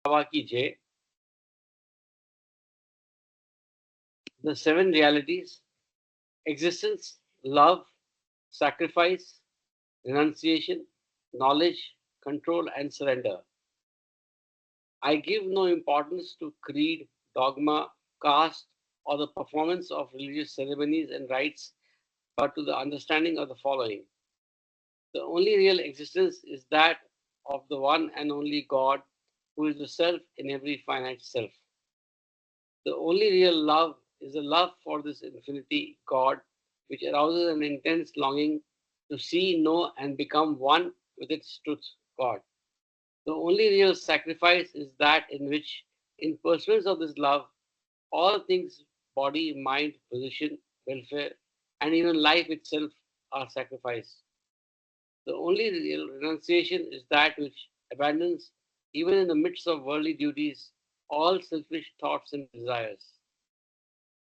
Baba ki Jai. The seven realities: existence, love, sacrifice, renunciation, knowledge, control, and surrender. I give no importance to creed, dogma, caste, or the performance of religious ceremonies and rites, but to the understanding of the following. The only real existence is that of the one and only God, who is the self in every finite self. The only real love is the love for this infinity God, which arouses an intense longing to see, know, and become one with its truth, God. The only real sacrifice is that in which, in pursuance of this love, all things, body, mind, position, welfare, and even life itself are sacrificed. The only real renunciation is that which abandons, even in the midst of worldly duties, all selfish thoughts and desires.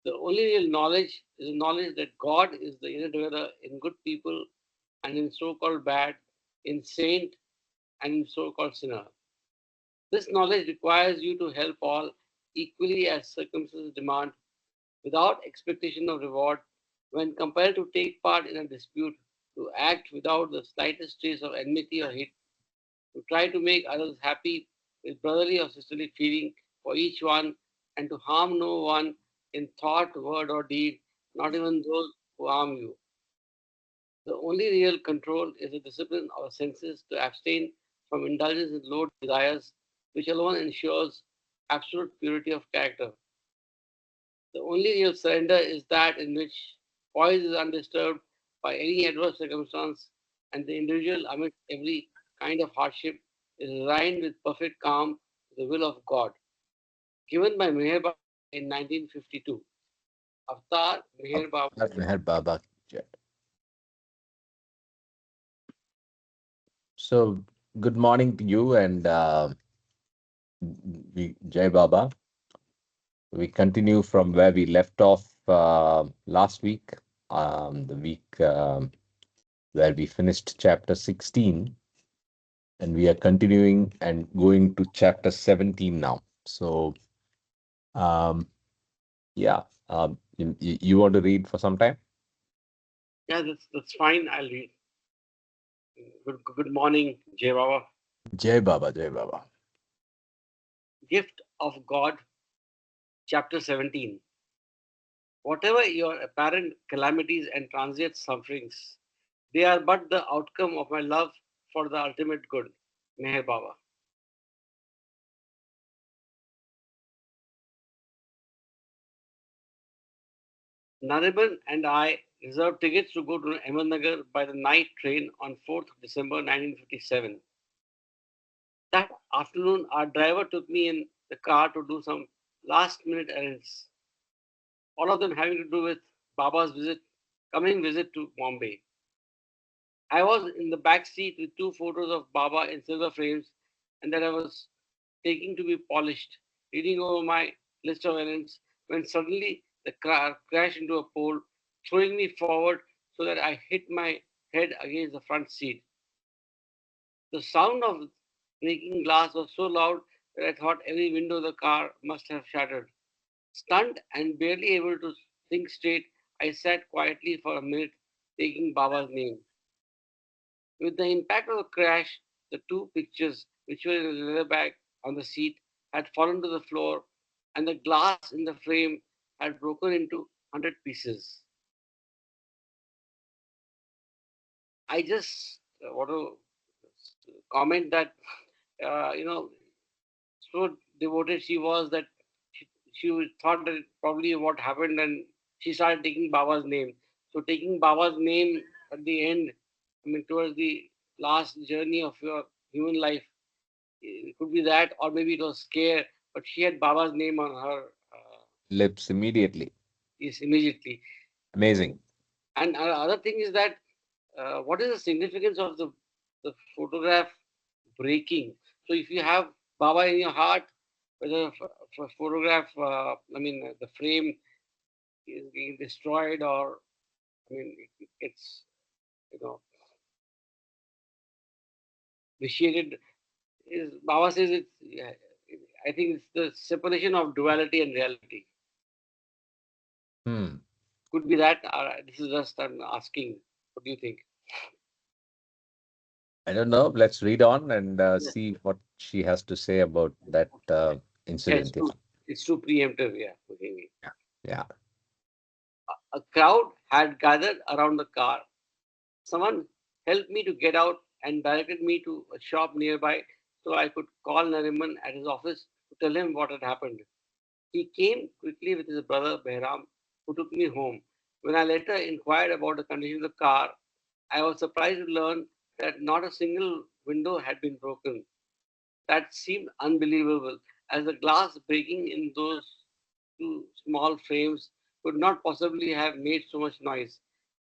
The only real knowledge is the knowledge that God is the inner dweller in good people and in so called bad, in saint and in so called sinner. This knowledge requires you to help all equally as circumstances demand, without expectation of reward, when compelled to take part in a dispute, to act without the slightest trace of enmity or hate, to try to make others happy with brotherly or sisterly feeling for each one, and to harm no one in thought, word, or deed, not even those who harm you. The only real control is the discipline of the senses to abstain from indulgence in low desires, which alone ensures absolute purity of character. The only real surrender is that in which poise is undisturbed by any adverse circumstance, and the individual, amidst every kind of hardship, is resigned with perfect calm to the will of God. Given by Meher Baba in 1952. Avatar Meher Baba. Meher Baba ki Jai. So, good morning to you and Jai Baba. We continue from where we left off last week, the week where we finished chapter 16, and we are continuing and going to chapter 17 now. So, um, yeah, you want to read for some time? Yeah, that's fine. I'll read. Good morning, Jai Baba. Jai Baba, Jai Baba. Gift of God, chapter 17. Whatever your apparent calamities and transient sufferings, they are but the outcome of my love for the ultimate good. Meher Baba. Nariman and I reserved tickets to go to Ahmednagar by the night train on 4th December 1957. That afternoon, our driver took me in the car to do some last minute errands, all of them having to do with Baba's coming visit to Bombay. I was in the back seat with two photos of Baba in silver frames, and that I was taking to be polished, reading over my list of errands, when suddenly the car crashed into a pole, throwing me forward so that I hit my head against the front seat. The sound of breaking glass was so loud that I thought every window of the car must have shattered. Stunned and barely able to think straight, I sat quietly for a minute, taking Baba's name. With the impact of the crash, the two pictures, which were in a leather bag on the seat, had fallen to the floor, and the glass in the frame had broken into 100 pieces. I just want to comment that, you know, so devoted she was that she thought that probably what happened, and she started taking Baba's name. So taking Baba's name at the end, I mean, towards the last journey of your human life, it could be that, or maybe it was scare, but she had Baba's name on her Lips immediately. yes, immediately. Amazing. And other thing is that what is the significance of the photograph breaking? So if you have Baba in your heart, whether photograph, I mean, the frame is being destroyed, or I mean, it's you know vitiated. Is Baba says it's, yeah, I think it's the separation of duality and reality. Hmm. Could be that. This is just I'm asking. What do you think? I don't know. Let's read on and Yeah, see what she has to say about that yeah, incident. Yeah. it's too preemptive. Yeah. Okay. Yeah. Yeah. A crowd had gathered around the car. Someone helped me to get out and directed me to a shop nearby so I could call Nariman at his office to tell him what had happened. He came quickly with his brother Behram, who took me home. When I later inquired about the condition of the car, I was surprised to learn that not a single window had been broken. That seemed unbelievable, as the glass breaking in those two small frames could not possibly have made so much noise.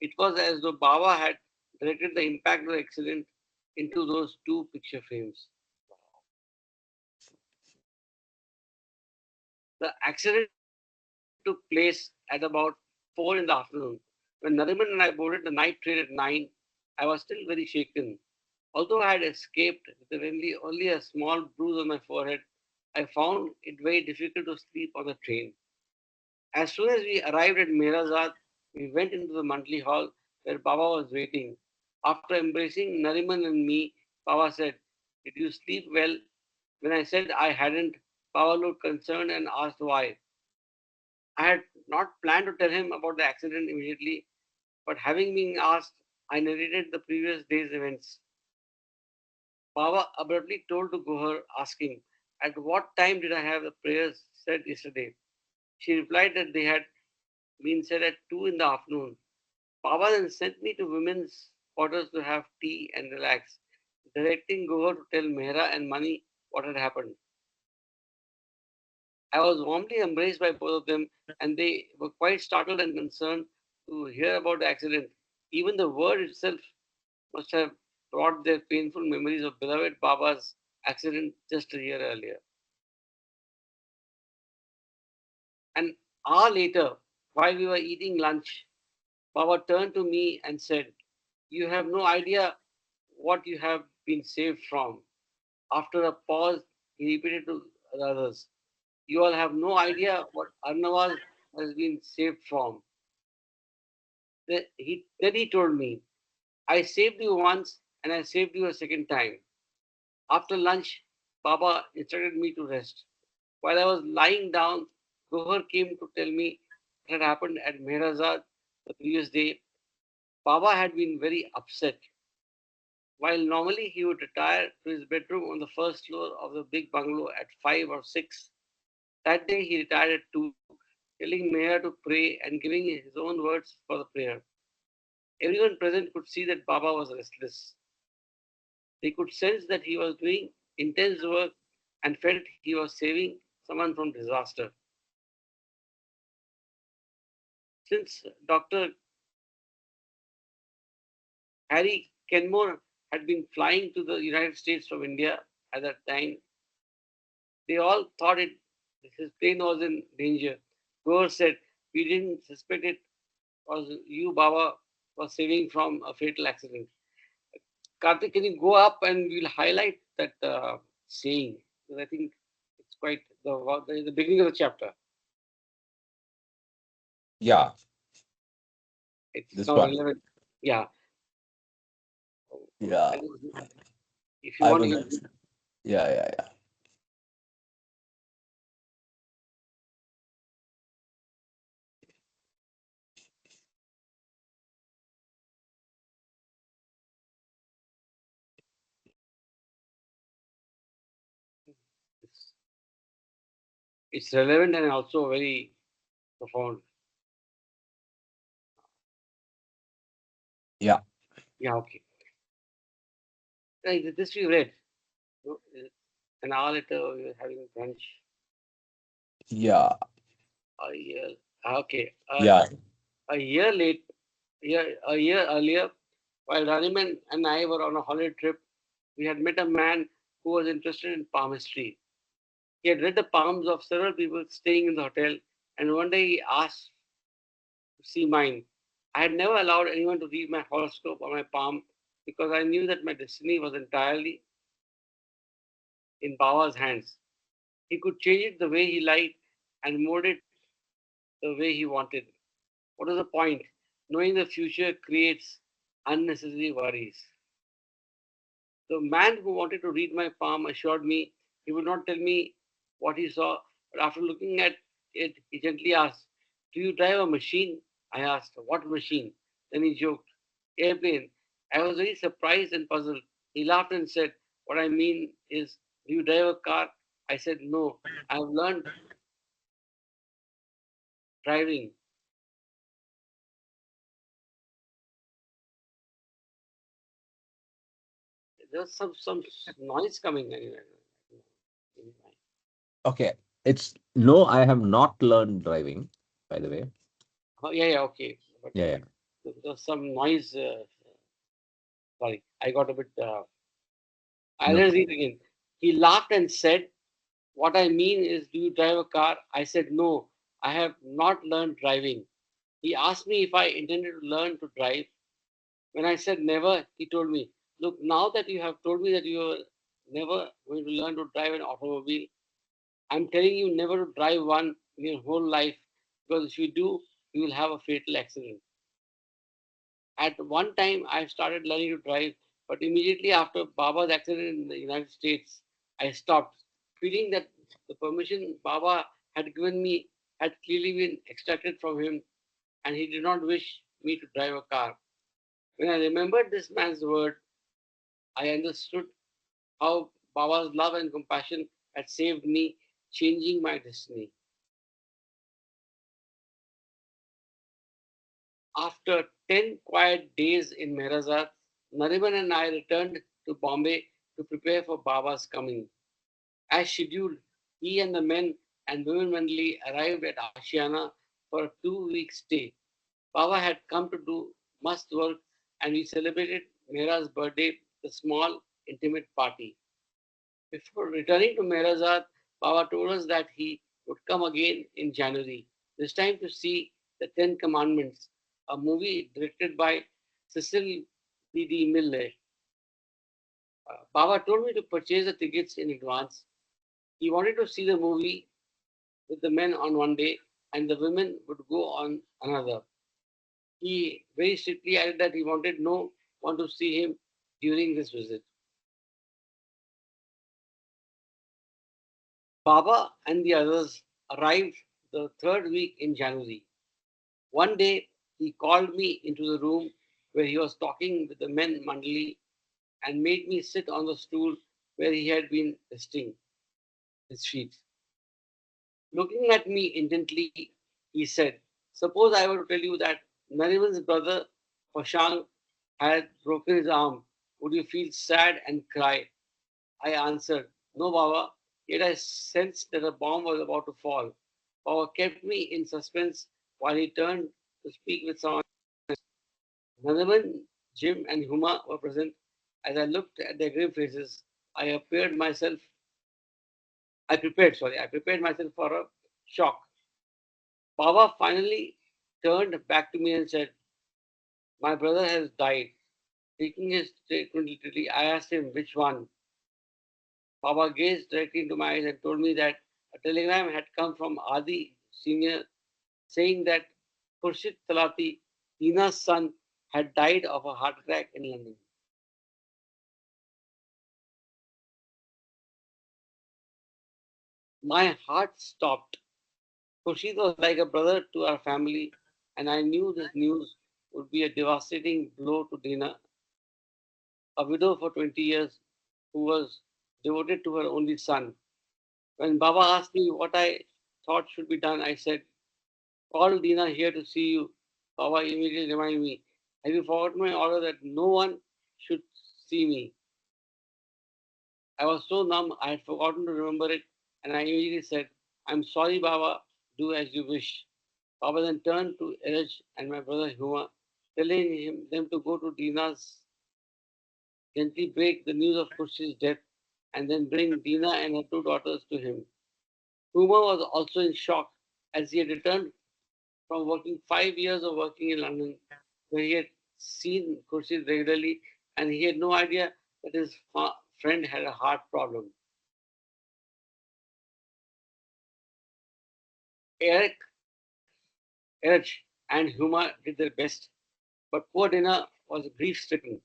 It was as though Baba had directed the impact of the accident into those two picture frames. The accident took place at about 4 in the afternoon. When Nariman and I boarded the night train at 9, I was still very shaken. Although I had escaped with only a small bruise on my forehead, I found it very difficult to sleep on the train. As soon as we arrived at Mirazad, we went into the monthly hall where Baba was waiting. After embracing Nariman and me, Baba said, "Did you sleep well?" When I said I hadn't, Baba looked concerned and asked why. I had not planned to tell him about the accident immediately, but having been asked, I narrated the previous day's events. Baba abruptly told to Gohar, asking, "At what time did I have the prayers said yesterday?" She replied that they had been said at 2 in the afternoon. Baba then sent me to women's quarters to have tea and relax, directing Gohar to tell Mehra and Mani what had happened. I was warmly embraced by both of them, and they were quite startled and concerned to hear about the accident. Even the word itself must have brought their painful memories of beloved Baba's accident just a year earlier. An hour later, while we were eating lunch, Baba turned to me and said, "You have no idea what you have been saved from." After a pause, he repeated to the others, "You all have no idea what Arnawaz has been saved from." Then he told me, "I saved you once and I saved you a second time." After lunch, Baba instructed me to rest. While I was lying down, Gohar came to tell me what had happened at Mehrazad the previous day. Baba had been very upset. While normally he would retire to his bedroom on the first floor of the big bungalow at 5 or 6, that day he retired at 2, telling Meher to pray and giving his own words for the prayer. Everyone present could see that Baba was restless. They could sense that he was doing intense work and felt he was saving someone from disaster. Since Dr. Harry Kenmore had been flying to the United States from India at that time, they all thought his plane was in danger. Gore said, "We didn't suspect it was you, Baba, was saving from a fatal accident." Karthik, can you go up and we'll highlight that saying? Because I think it's quite the beginning of the chapter. Yeah. It's This now one. relevant. Yeah. Yeah. I think if you I want, was. you Yeah. Yeah. Yeah. it's relevant and also very profound. Yeah. Yeah. Okay. This we read. No, an hour later, we were having brunch. Yeah. A year. Okay. Yeah. A year late. A year earlier, while Raniman and I were on a holiday trip, we had met a man who was interested in palmistry. He had read the palms of several people staying in the hotel, and one day he asked to see mine. I had never allowed anyone to read my horoscope or my palm because I knew that my destiny was entirely in Baba's hands. He could change it the way he liked and mold it the way he wanted. What is the point? Knowing the future creates unnecessary worries. The man who wanted to read my palm assured me he would not tell me what he saw, but after looking at it, he gently asked, "Do you drive a machine?" I asked, "What machine?" Then he joked, "Airplane." I was very surprised and puzzled. He laughed and said, "What I mean is, do you drive a car?" I said, "No, I have learned driving." There's some noise coming anyway. Okay. It's no, I have not learned driving, by the way. Oh, yeah, okay. But Yeah, yeah. there's some noise. Sorry, I got a bit. I'll No. just read again. He laughed and said, "What I mean is, do you drive a car?" I said, "No, I have not learned driving." He asked me if I intended to learn to drive. When I said never, he told me, "Look, now that you have told me that you are never going to learn to drive an automobile, I'm telling you never to drive one in your whole life, because if you do, you will have a fatal accident." At one time, I started learning to drive, but immediately after Baba's accident in the United States, I stopped, feeling that the permission Baba had given me had clearly been extracted from him, and he did not wish me to drive a car. When I remembered this man's word, I understood how Baba's love and compassion had saved me, changing my destiny. After 10 quiet days in Mehrazad, Nariman and I returned to Bombay to prepare for Baba's coming. As scheduled, he and the men and women Mandali arrived at Ashiana for a 2 week stay. Baba had come to do must work, and we celebrated Mehra's birthday with a small, intimate party. Before returning to Mehrazad, Baba told us that he would come again in January, this time to see the Ten Commandments, a movie directed by Cecil B.D. Mille. Baba told me to purchase the tickets in advance. He wanted to see the movie with the men on one day and the women would go on another. He very strictly added that he wanted no one to see him during this visit. Baba and the others arrived the third week in January. One day, he called me into the room where he was talking with the men Mandali and made me sit on the stool where he had been resting his feet. Looking at me intently, he said, "Suppose I were to tell you that Nariman's brother Pashang had broken his arm. Would you feel sad and cry?" I answered, "No, Baba." Yet I sensed that a bomb was about to fall. Baba kept me in suspense while he turned to speak with someone. Nariman, Jim, and Huma were present. As I looked at their grave faces, I prepared myself for a shock. Baba finally turned back to me and said, "My brother has died." Taking his statement literally, I asked him, "Which one?" Baba gazed directly into my eyes and told me that a telegram had come from Adi Senior saying that Khurshid Talati, Tina's son, had died of a heart attack in London. My heart stopped. Khurshid was like a brother to our family, and I knew this news would be a devastating blow to Dina, a widow for 20 years who was devoted to her only son. When Baba asked me what I thought should be done, I said, "Call Dina here to see you." Baba immediately reminded me, "Have you forgotten my order that no one should see me?" I was so numb, I had forgotten to remember it, and I immediately said, "I'm sorry, Baba, do as you wish." Baba then turned to Eraj and my brother Huma, telling them to go to Dina's, gently break the news of Khurshid's death, and then bring Dina and her two daughters to him. Huma was also in shock as he had returned from working 5 years of working in London, where he had seen Khurshid regularly, and he had no idea that his friend had a heart problem. Eric, Erich, and Huma did their best, but poor Dina was grief stricken.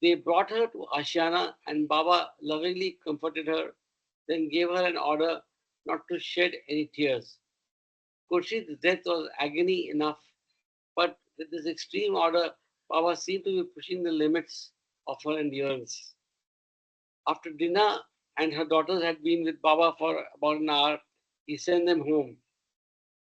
They brought her to Ashiana, and Baba lovingly comforted her, then gave her an order not to shed any tears. Khurshid's death was agony enough, but with this extreme order, Baba seemed to be pushing the limits of her endurance. After Dina and her daughters had been with Baba for about an hour, he sent them home.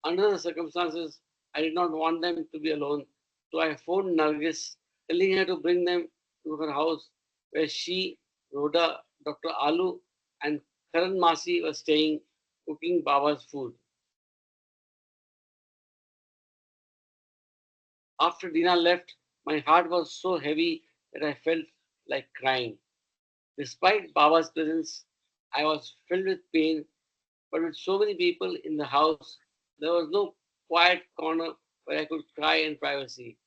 Under the circumstances, I did not want them to be alone, so I phoned Nargis, telling her to bring them to her house, where she, Rhoda, Dr. Alu, and Karan Masi were staying, cooking Baba's food. After Dina left, my heart was so heavy that I felt like crying. Despite Baba's presence, I was filled with pain, but with so many people in the house, there was no quiet corner where I could cry in privacy.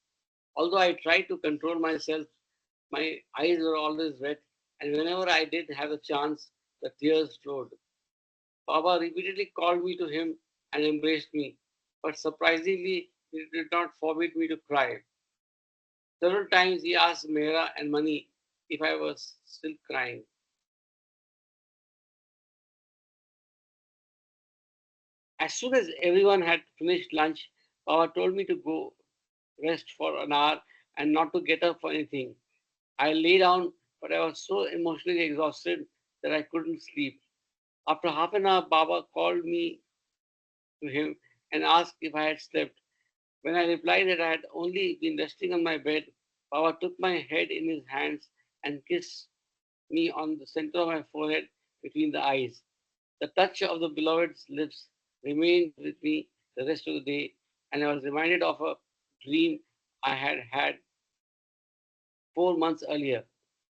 Although I tried to control myself, my eyes were always wet, and whenever I did have a chance, the tears flowed. Baba repeatedly called me to him and embraced me, but surprisingly, he did not forbid me to cry. Several times he asked Mehra and Mani if I was still crying. As soon as everyone had finished lunch, Baba told me to go rest for an hour and not to get up for anything. I lay down, but I was so emotionally exhausted that I couldn't sleep. After half an hour, Baba called me to him and asked if I had slept. When I replied that I had only been resting on my bed, Baba took my head in his hands and kissed me on the center of my forehead between the eyes. The touch of the beloved's lips remained with me the rest of the day, and I was reminded of a dream I had had 4 months earlier.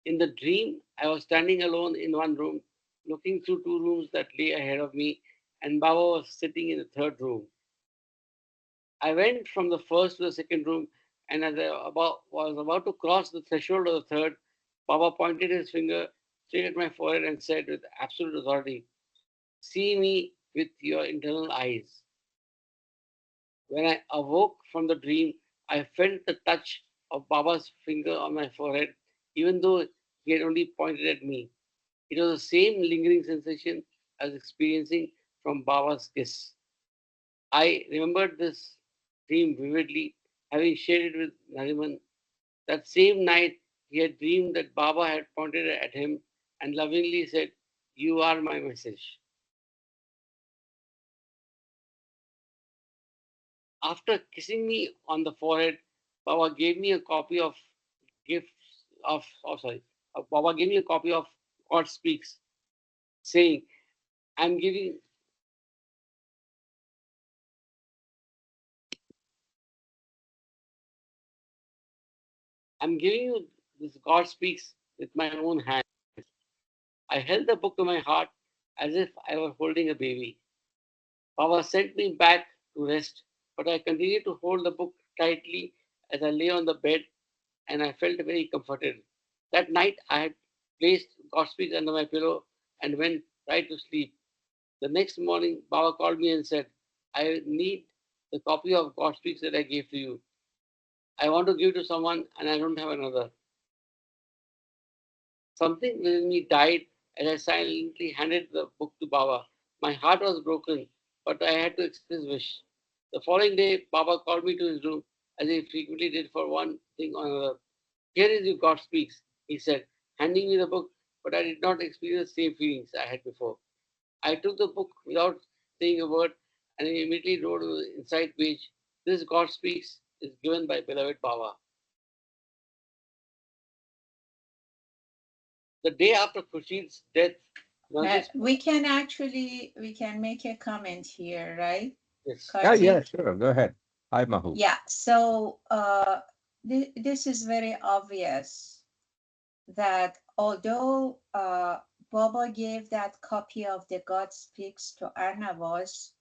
In the dream, I was standing alone in one room, looking through two rooms that lay ahead of me, and Baba was sitting in the third room. I went from the first to the second room, and as was about to cross the threshold of the third, Baba pointed his finger straight at my forehead and said with absolute authority, "See me with your internal eyes." When I awoke from the dream, I felt the touch of Baba's finger on my forehead, even though he had only pointed at me. It was the same lingering sensation I was experiencing from Baba's kiss. I remembered this dream vividly, having shared it with Nariman. That same night, he had dreamed that Baba had pointed at him and lovingly said, "You are my message." After kissing me on the forehead, Baba gave me a copy of gifts of oh sorry. Baba gave me a copy of God Speaks, saying, I'm giving I'm giving you this God Speaks with my own hand. I held the book to my heart as if I were holding a baby. Baba sent me back to rest, but I continued to hold the book tightly as I lay on the bed, and I felt very comforted. That night I had placed God Speaks under my pillow and went right to sleep. The next morning, Baba called me and said, I need the copy of God Speaks that I gave to you. I want to give to someone and I don't have another. Something within me died as I silently handed the book to Baba. My heart was broken, but I had to express wish. The following day, Baba called me to his room as he frequently did for one thing or another. Here is your God Speaks, he said, handing me the book, but I did not experience the same feelings I had before. I took the book without saying a word and immediately wrote on the inside page, This God Speaks is given by beloved Baba. The day after Khurshid's death, Nargis, We can make a comment here, right? yes, Yeah, yeah, Kartik? sure. Go ahead. Hi, Mahu. Yeah, so this is very obvious that although Baba gave that copy of the God Speaks to Arnawaz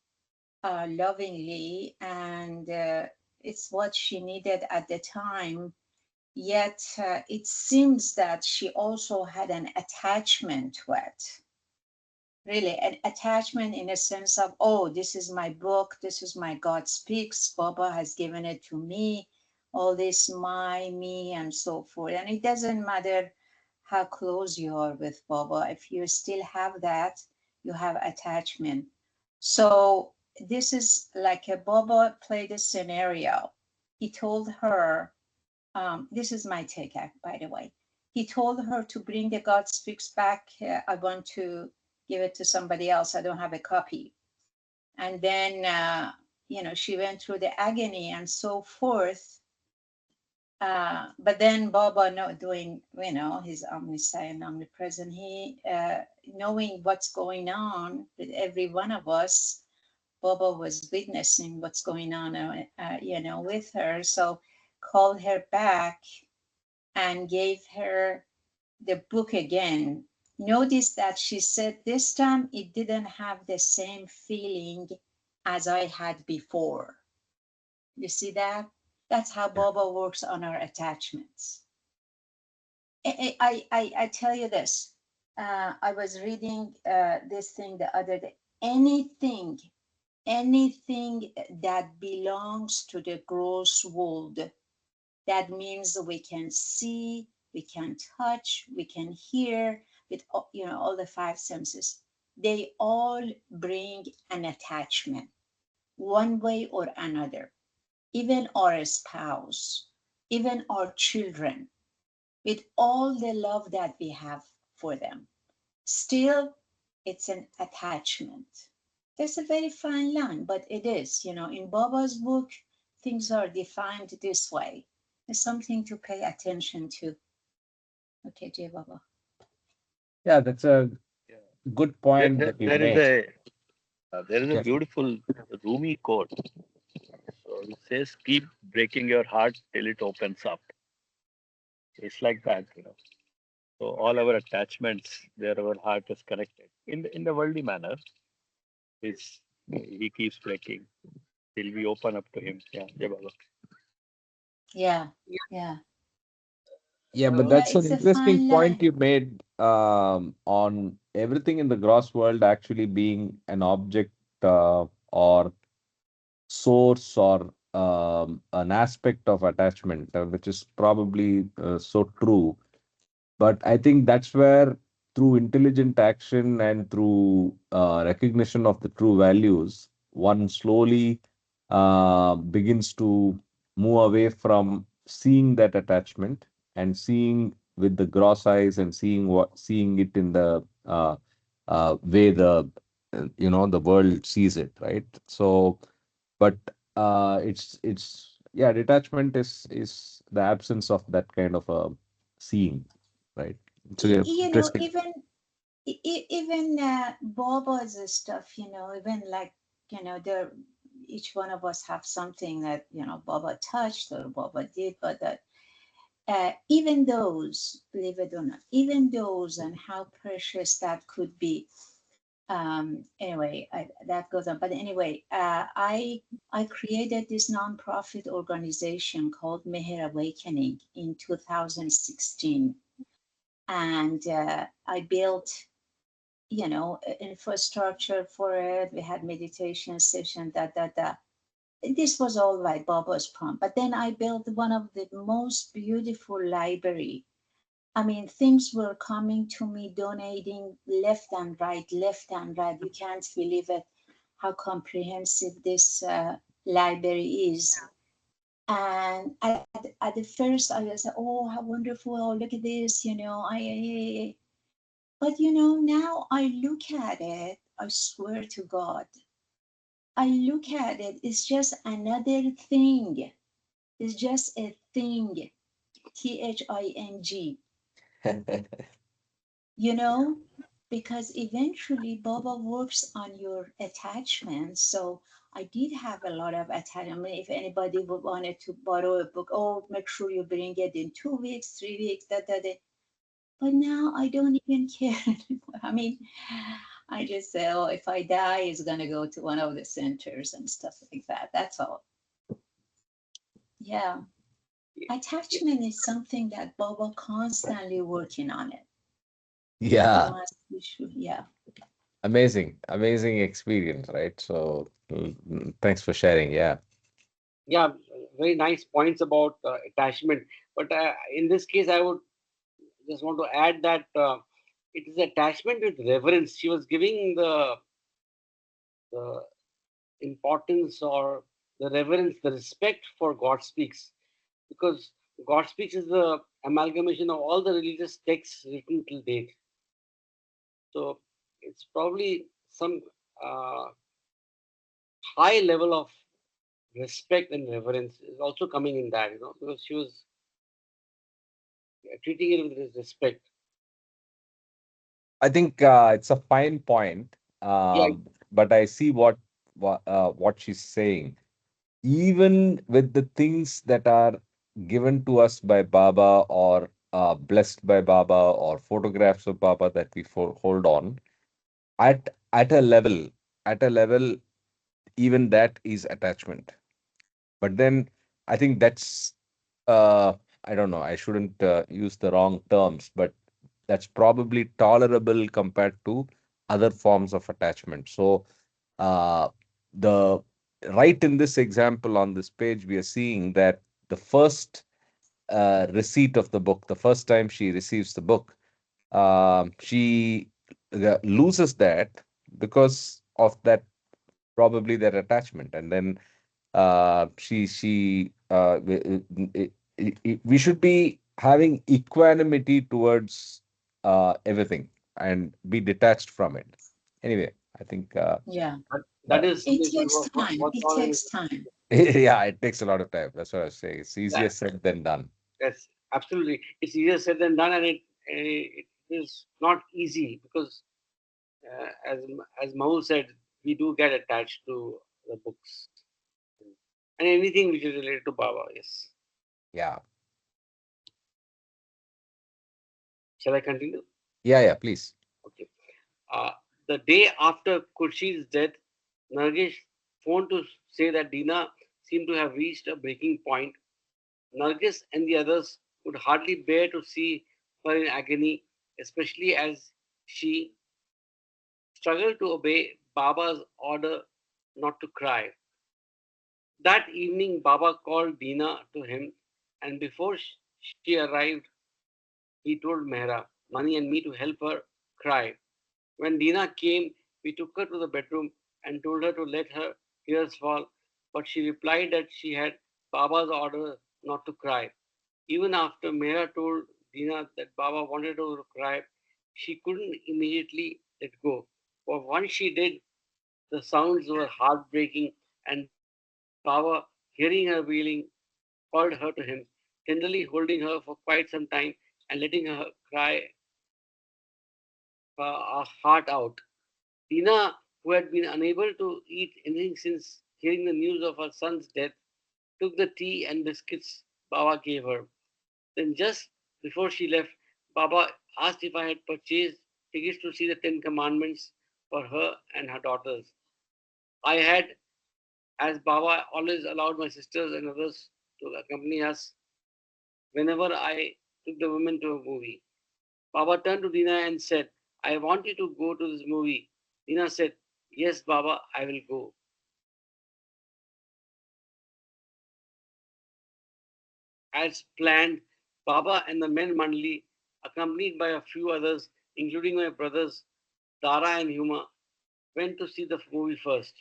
lovingly, and it's what she needed at the time, yet it seems that she also had an attachment to it. really an attachment in a sense of, oh, this is my book, this is my God Speaks, Baba has given it to me, all this my, me, and so forth. And it doesn't matter how close you are with Baba, if you still have that, you have attachment. So this is like a Baba played a scenario. He told her, this is my take, by the way. He told her to bring the God Speaks back. I want to give it to somebody else. I don't have a copy. And then, she went through the agony and so forth. But then Baba, not doing, he's omniscient, omnipresent. He, knowing what's going on with every one of us, Baba was witnessing what's going on, with her. So called her back and gave her the book again. Notice that she said this time it didn't have the same feeling as I had before. You see that? That's how Baba works on our attachments. I tell you this. I was reading this thing the other day. Anything that belongs to the gross world, that means we can see, we can touch, we can hear with all the five senses. They all bring an attachment, one way or another. Even our spouse, even our children, with all the love that we have for them. Still, it's an attachment. There's a very fine line, but it is, in Baba's book, things are defined this way. There's something to pay attention to. Okay, Jay Baba. Yeah, that's a Yeah. good point that you There is made. there is a Yes. beautiful Rumi quote. So it says, "Keep breaking your heart till it opens up." It's like that. So all our attachments, there our heart is connected. In the worldly manner, is he keeps breaking till we open up to him. Yeah, yeah, Baba. Yeah, yeah. Yeah, but So, Yeah, that's an it's a interesting fine point line. you made on everything in the gross world actually being an object or source or an aspect of attachment, which is probably so true. But I think that's where, through intelligent action and through recognition of the true values, one slowly begins to move away from seeing that attachment and seeing with the gross eyes and seeing it in the way the world sees it, right? So, but it's yeah, detachment is the absence of that kind of a seeing, right? It's interesting. Even Baba's stuff, even like, there, each one of us have something that, Baba touched or Baba did, but that even those, believe it or not, even those and how precious that could be. Anyway, that goes on. But anyway, I created this nonprofit organization called Meher Awakening in 2016, and I built, infrastructure for it. We had meditation session, da. This was all by Baba's prompt. But then I built one of the most beautiful library. I mean, things were coming to me, donating left and right, left and right. You can't believe it, how comprehensive this library is. And at the first, I was, oh, how wonderful! Oh, look at this, But now I look at it. I swear to God, I look at it. It's just another thing. It's just a thing. THING. Because eventually Baba works on your attachments. So I did have a lot of attachment. If anybody would wanted to borrow a book, oh, make sure you bring it in 2 weeks, 3 weeks, da. But now I don't even care anymore. I mean, I just say, oh, if I die, it's gonna go to one of the centers and stuff like that. That's all. Yeah. Attachment is something that Baba constantly working on it. You Yeah, must be sure. Yeah. amazing experience, right? So thanks for sharing. Yeah. Yeah, very nice points about attachment. But in this case, I would just want to add that it is attachment with reverence. She was giving the importance or the reverence, the respect for God speaks, because God speaks is the amalgamation of all the religious texts written till date. So it's probably some uh, high level of respect and reverence is also coming in that, because she was treating it with respect. I think it's a fine point, Yeah, but I see what she's saying. Even with the things that are given to us by Baba or blessed by Baba or photographs of Baba that we hold on at a level, at a level, even that is attachment. But then I think that's I don't know. I shouldn't use the wrong terms, but that's probably tolerable compared to other forms of attachment. So uh, the right in this example on this page, we are seeing that the first receipt of the book, the first time she receives the book, she loses that because of that, probably that attachment, and then she we should be having equanimity towards everything and be detached from it. Anyway, I think Yeah. that uh, is It something to takes time. work It on. takes time. yeah, it takes a lot of time. That's what I was saying. It's easier Yeah, said than done. yes, absolutely. It's easier said than done, and it is not easy because, as Mahul said, we do get attached to the books and anything which is related to Baba. Yes. Yeah, Shall I continue? yeah, please. Okay. Uh, the day after Khurshid's death, Nargesh phoned to say that Dina seemed to have reached a breaking point. Nargis and the others could hardly bear to see her in agony, especially as she struggled to obey Baba's order not to cry. That evening, Baba called Dina to him, and before she arrived, he told Mehra, Mani, and me to help her cry. When Dina came, we took her to the bedroom and told her to let her tears fall, but she replied that she had Baba's order not to cry. Even after Mehra told Dina that Baba wanted her to cry, she couldn't immediately let go. For once she did, the sounds were heartbreaking, and Baba, hearing her wailing, called her to him, tenderly holding her for quite some time and letting her cry her heart out. Tina, who had been unable to eat anything since hearing the news of her son's death, took the tea and biscuits Baba gave her. Then, just before she left, Baba asked if I had purchased tickets to see the Ten Commandments for her and her daughters. I had, as Baba always allowed my sisters and others to accompany us whenever I took the women to a movie. Baba turned to Dina and said, I want you to go to this movie. Dina said, Yes, Baba, I will go. As planned, Baba and the men Mandali, accompanied by a few others, including my brothers Dara and Huma, went to see the movie first.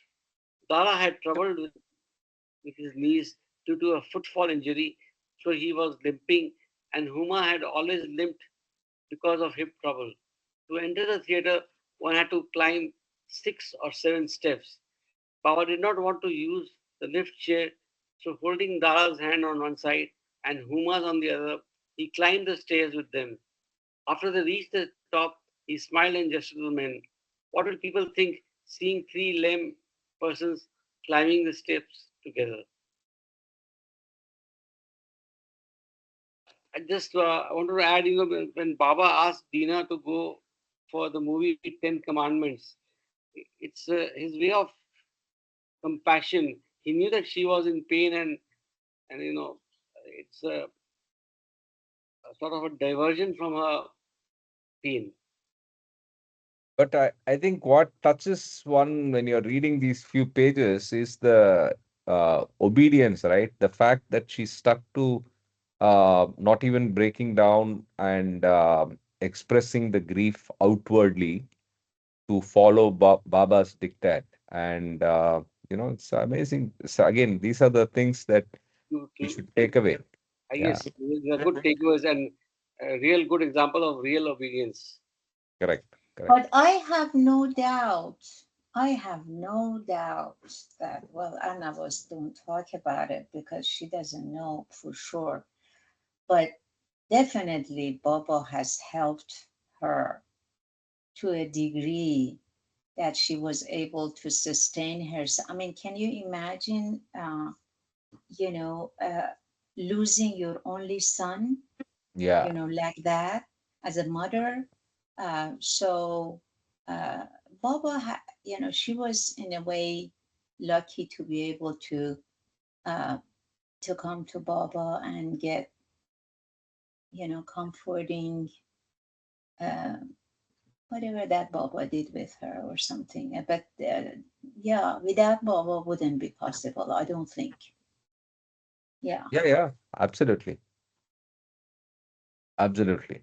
Dara had trouble with his knees due to a footfall injury, so he was limping, and Huma had always limped because of hip trouble. To enter the theater, one had to climb 6 or 7 steps. Baba did not want to use the lift chair, so holding Dara's hand on one side and Huma's on the other, he climbed the stairs with them. After they reached the top, he smiled and gestured to the men. What will people think seeing three lame persons climbing the steps together? I wanted to add, when Baba asked Dina to go for the movie Ten Commandments, it's his way of compassion. He knew that she was in pain, and it's a sort of a diversion from her pain. But I think what touches one when you're reading these few pages is the obedience, right? The fact that she stuck to not even breaking down and expressing the grief outwardly to follow Baba's diktat. And, it's amazing. So again, these are the things that we To, should take away. I Yeah, guess these are good takeaways and a real good example of real obedience. correct, correct. But I have no doubt that, well, Anna was don't talk about it because she doesn't know for sure. But definitely Bobo has helped her to a degree that she was able to sustain herself. I mean, can you imagine, you know, losing your only son, Yeah, like that as a mother? So uh, Baba, she was in a way lucky to be able uh, to come to Baba and get, comforting, uh, whatever that Baba did with her or something. But yeah, without Baba wouldn't be possible, I don't think. Yeah. yeah, yeah, absolutely, absolutely.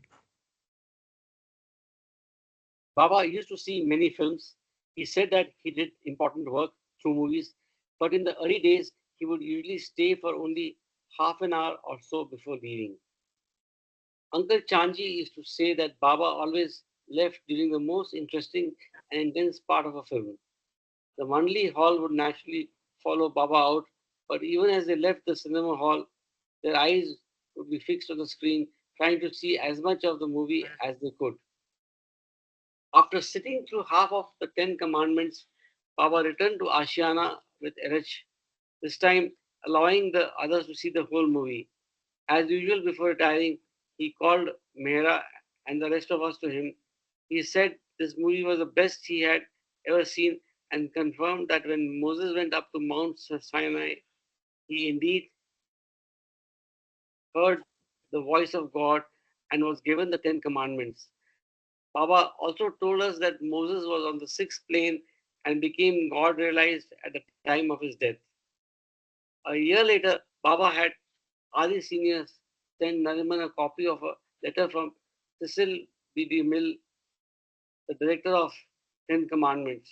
Baba used to see many films. He said that he did important work through movies, but in the early days, he would usually stay for only half an hour or so before leaving. Uncle Chanji used to say that Baba always left during the most interesting and intense part of a film. The Manli Hall would naturally follow Baba out, but even as they left the cinema hall, their eyes would be fixed on the screen, trying to see as much of the movie as they could. After sitting through half of the Ten Commandments, Baba returned to Ashiana with Erech, this time allowing the others to see the whole movie. As usual before retiring, he called Mehra and the rest of us to him. He said this movie was the best he had ever seen and confirmed that when Moses went up to Mount Sinai, he indeed heard the voice of God and was given the Ten Commandments. Baba also told us that Moses was on the sixth plane and became God realized at the time of his death. A year later, Baba had Adi Senior send Nariman a copy of a letter from Cecil B. Mill, the director of Ten Commandments.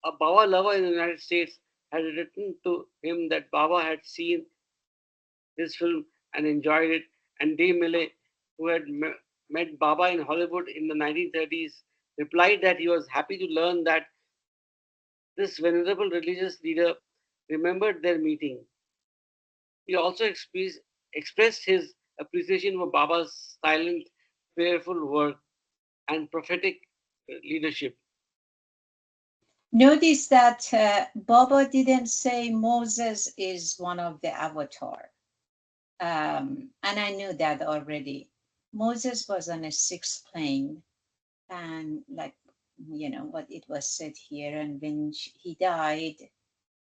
A Baba lover in the United States had written to him that Baba had seen his film and enjoyed it, and Dave Mille, who had met Baba in Hollywood in the 1930s, replied that he was happy to learn that this venerable religious leader remembered their meeting. He also expressed his appreciation for Baba's silent, prayerful work and prophetic leadership. Notice that Baba didn't say Moses is one of the avatar. And I knew that already. Moses was on a sixth plane, and like, what it was said here, and when he died,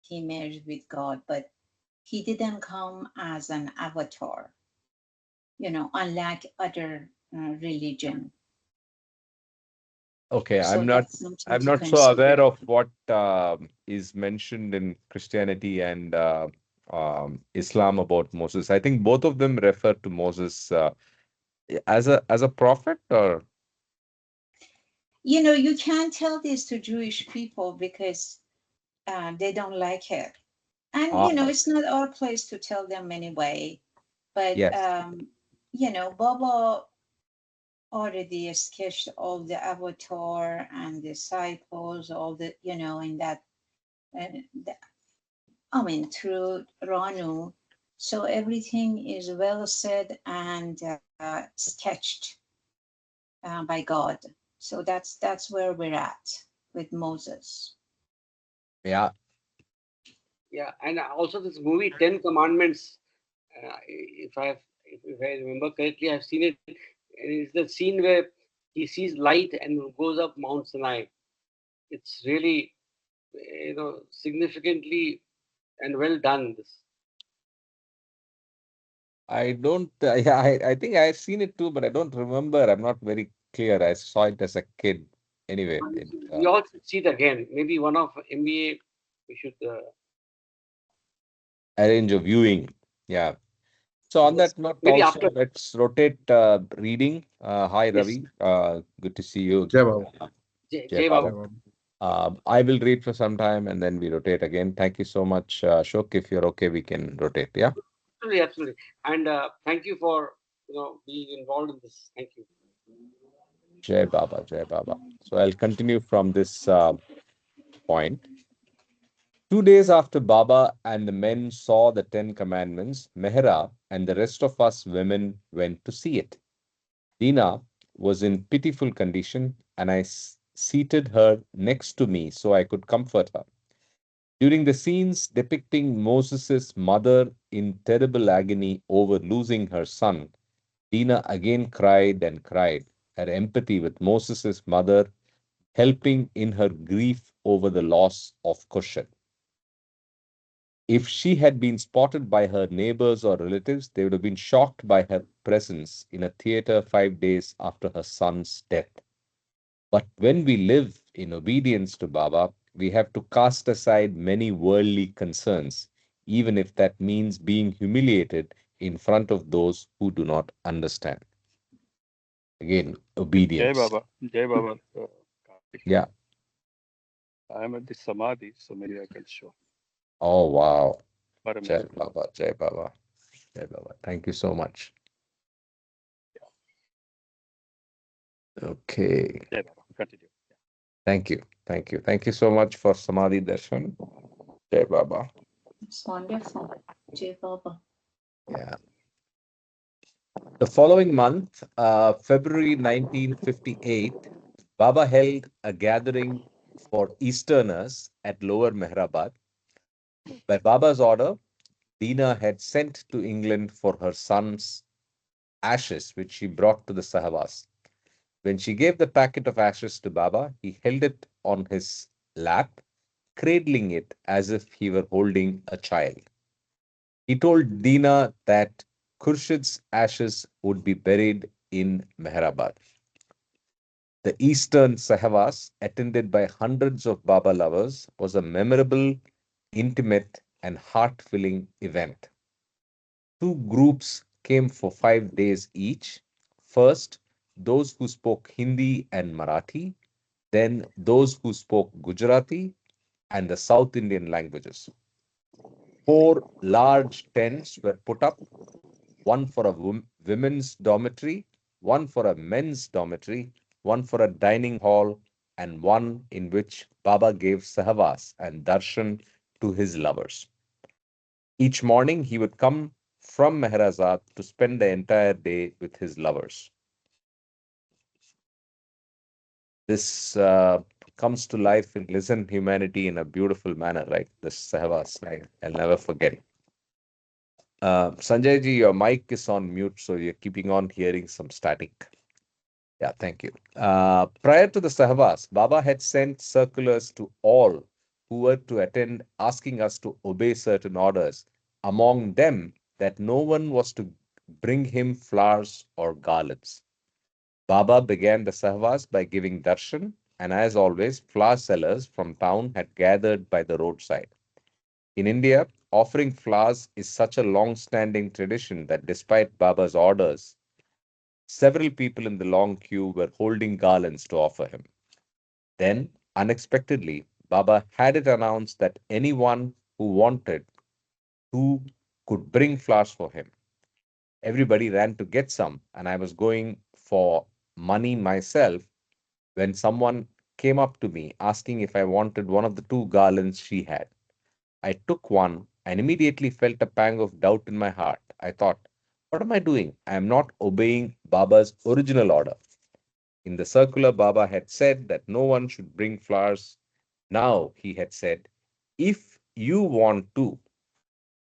he merged with God, but he didn't come as an avatar, unlike other religion. Okay, So I'm not that's something I'm to not so consider. aware of what is mentioned in Christianity and Islam about Moses. I think both of them refer to Moses as a prophet, or You can't tell this to Jewish people because they don't like it. And, it's okay. not our place to tell them anyway. But, Yes. Baba already sketched all the avatar and disciples, all the, in that, uh, I mean, through Ranu. So everything is well said and sketched by God. So that's where we're at with Moses. Yeah. Yeah, and also this movie Ten Commandments. If I remember correctly, I've seen it. It's the scene where he sees light and goes up Mount Sinai. It's really significantly and well done. This I don't. Yeah, I think I've seen it too, but I don't remember. I'm not very clear. I saw it as a kid. Anyway, We all should see it again. Maybe one of MBA, we should. arrange a viewing. Yeah. So on Yes. that note, Maybe also after. let's rotate reading. Hi Yes. Ravi, good to see you. Jai Baba. Jai Jay Baba. Jai Babu. Baba. I will read for some time and then we rotate again. Thank you so much, Ashok. If you're okay, we can rotate. Yeah. Absolutely, absolutely. And thank you for being involved in this. Thank you. Jai Baba, Jai Baba. So I'll continue from this point. 2 days after Baba and the men saw the Ten Commandments, Mehra and the rest of us women went to see it. Dina was in pitiful condition, and I seated her next to me so I could comfort her. During the scenes depicting Moses' mother in terrible agony over losing her son, Dina again cried and cried, her empathy with Moses' mother helping in her grief over the loss of Kushan. If she had been spotted by her neighbors or relatives, they would have been shocked by her presence in a theater 5 days after her son's death. But when we live in obedience to Baba, we have to cast aside many worldly concerns, even if that means being humiliated in front of those who do not understand. Again, Jai obedience. Baba. Jai Baba. Karthik. Yeah. I am at the Samadhi, so maybe I can show Oh, wow. for a Jai minute. Baba, Jai Baba, Jai Baba. Thank you so much. Okay. Jai Baba. Continue. Thank you. Thank you. Thank you so much for Samadhi Darshan. Jai Baba. It's wonderful. Jai Baba. Yeah. The following month, February 1958, Baba held a gathering for Easterners at Lower Mehrabad. By Baba's order, Dina had sent to England for her son's ashes, which she brought to the Sahavas. When she gave the packet of ashes to Baba, he held it on his lap, cradling it as if he were holding a child. He told Dina that Khurshid's ashes would be buried in Mehrabad. The Eastern Sahavas, attended by hundreds of Baba lovers, was a memorable, intimate, and heart-filling event. Two groups came for 5 days each. First, those who spoke Hindi and Marathi, then those who spoke Gujarati and the South Indian languages. 4 large tents were put up, one for a women's dormitory, one for a men's dormitory, one for a dining hall, and one in which Baba gave Sahavas and Darshan to his lovers. Each morning he would come from Meherazad to spend the entire day with his lovers. This comes to life in Listen Humanity in a beautiful manner, right? This Sahavas, I'll never forget. Sanjay ji, your mic is on mute, so you're keeping on hearing some static. Yeah, thank you. Prior to the Sahavas, Baba had sent circulars to all who were to attend, asking us to obey certain orders. Among them, that no one was to bring him flowers or garlands. Baba began the Sahavas by giving darshan, and as always, flower sellers from town had gathered by the roadside. In India, offering flowers is such a long-standing tradition that despite Baba's orders, several people in the long queue were holding garlands to offer him. Then, unexpectedly, Baba had it announced that anyone who wanted to could bring flowers for him. Everybody ran to get some, and I was going for money myself when someone came up to me asking if I wanted one of the two garlands she had. I took one and immediately felt a pang of doubt in my heart. I thought, what am I doing? I am not obeying Baba's original order. In the circular, Baba had said that no one should bring flowers. Now he had said, if you want to.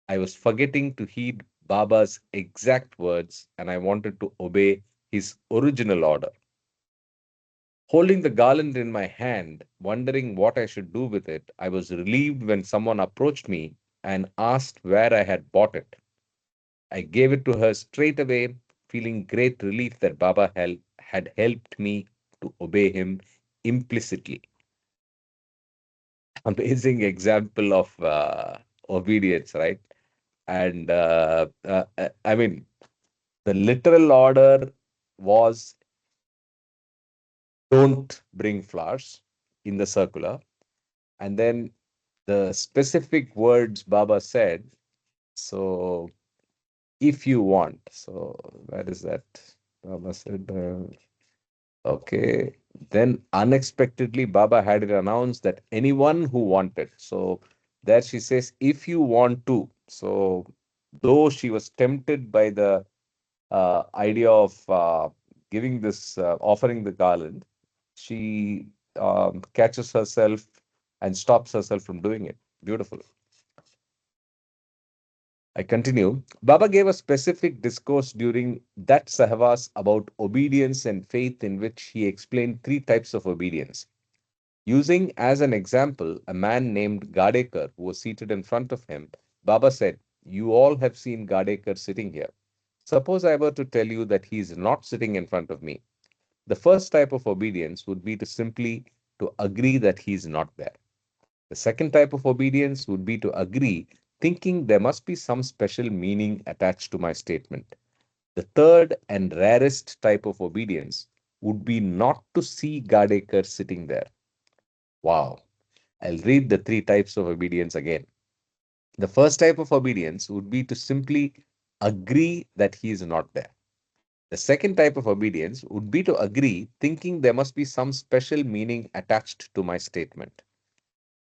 I was forgetting to heed Baba's exact words and I wanted to obey his original order. Holding the garland in my hand, wondering what I should do with it, I was relieved when someone approached me and asked where I had bought it. I gave it to her straight away, feeling great relief that Baba had helped me to obey him implicitly. Amazing example of obedience, right? And I mean, the literal order was don't bring flowers in the circular. And then the specific words Baba said, so if you want, so where is that? Baba said, okay. Then unexpectedly, Baba had it announced that anyone who wanted. So there she says, if you want to. So though she was tempted by the idea of giving this, offering the garland, she catches herself and stops herself from doing it. Beautiful. I continue. Baba gave a specific discourse during that Sahvas about obedience and faith, in which he explained three types of obedience. Using as an example a man named Gadekar who was seated in front of him, Baba said, you all have seen Gadekar sitting here. Suppose I were to tell you that he is not sitting in front of me. The first type of obedience would be to simply to agree that he is not there. The second type of obedience would be to agree, thinking there must be some special meaning attached to my statement. The third and rarest type of obedience would be not to see Gadekar sitting there. Wow. I'll read the three types of obedience again. The first type of obedience would be to simply agree that he is not there. The second type of obedience would be to agree, thinking there must be some special meaning attached to my statement.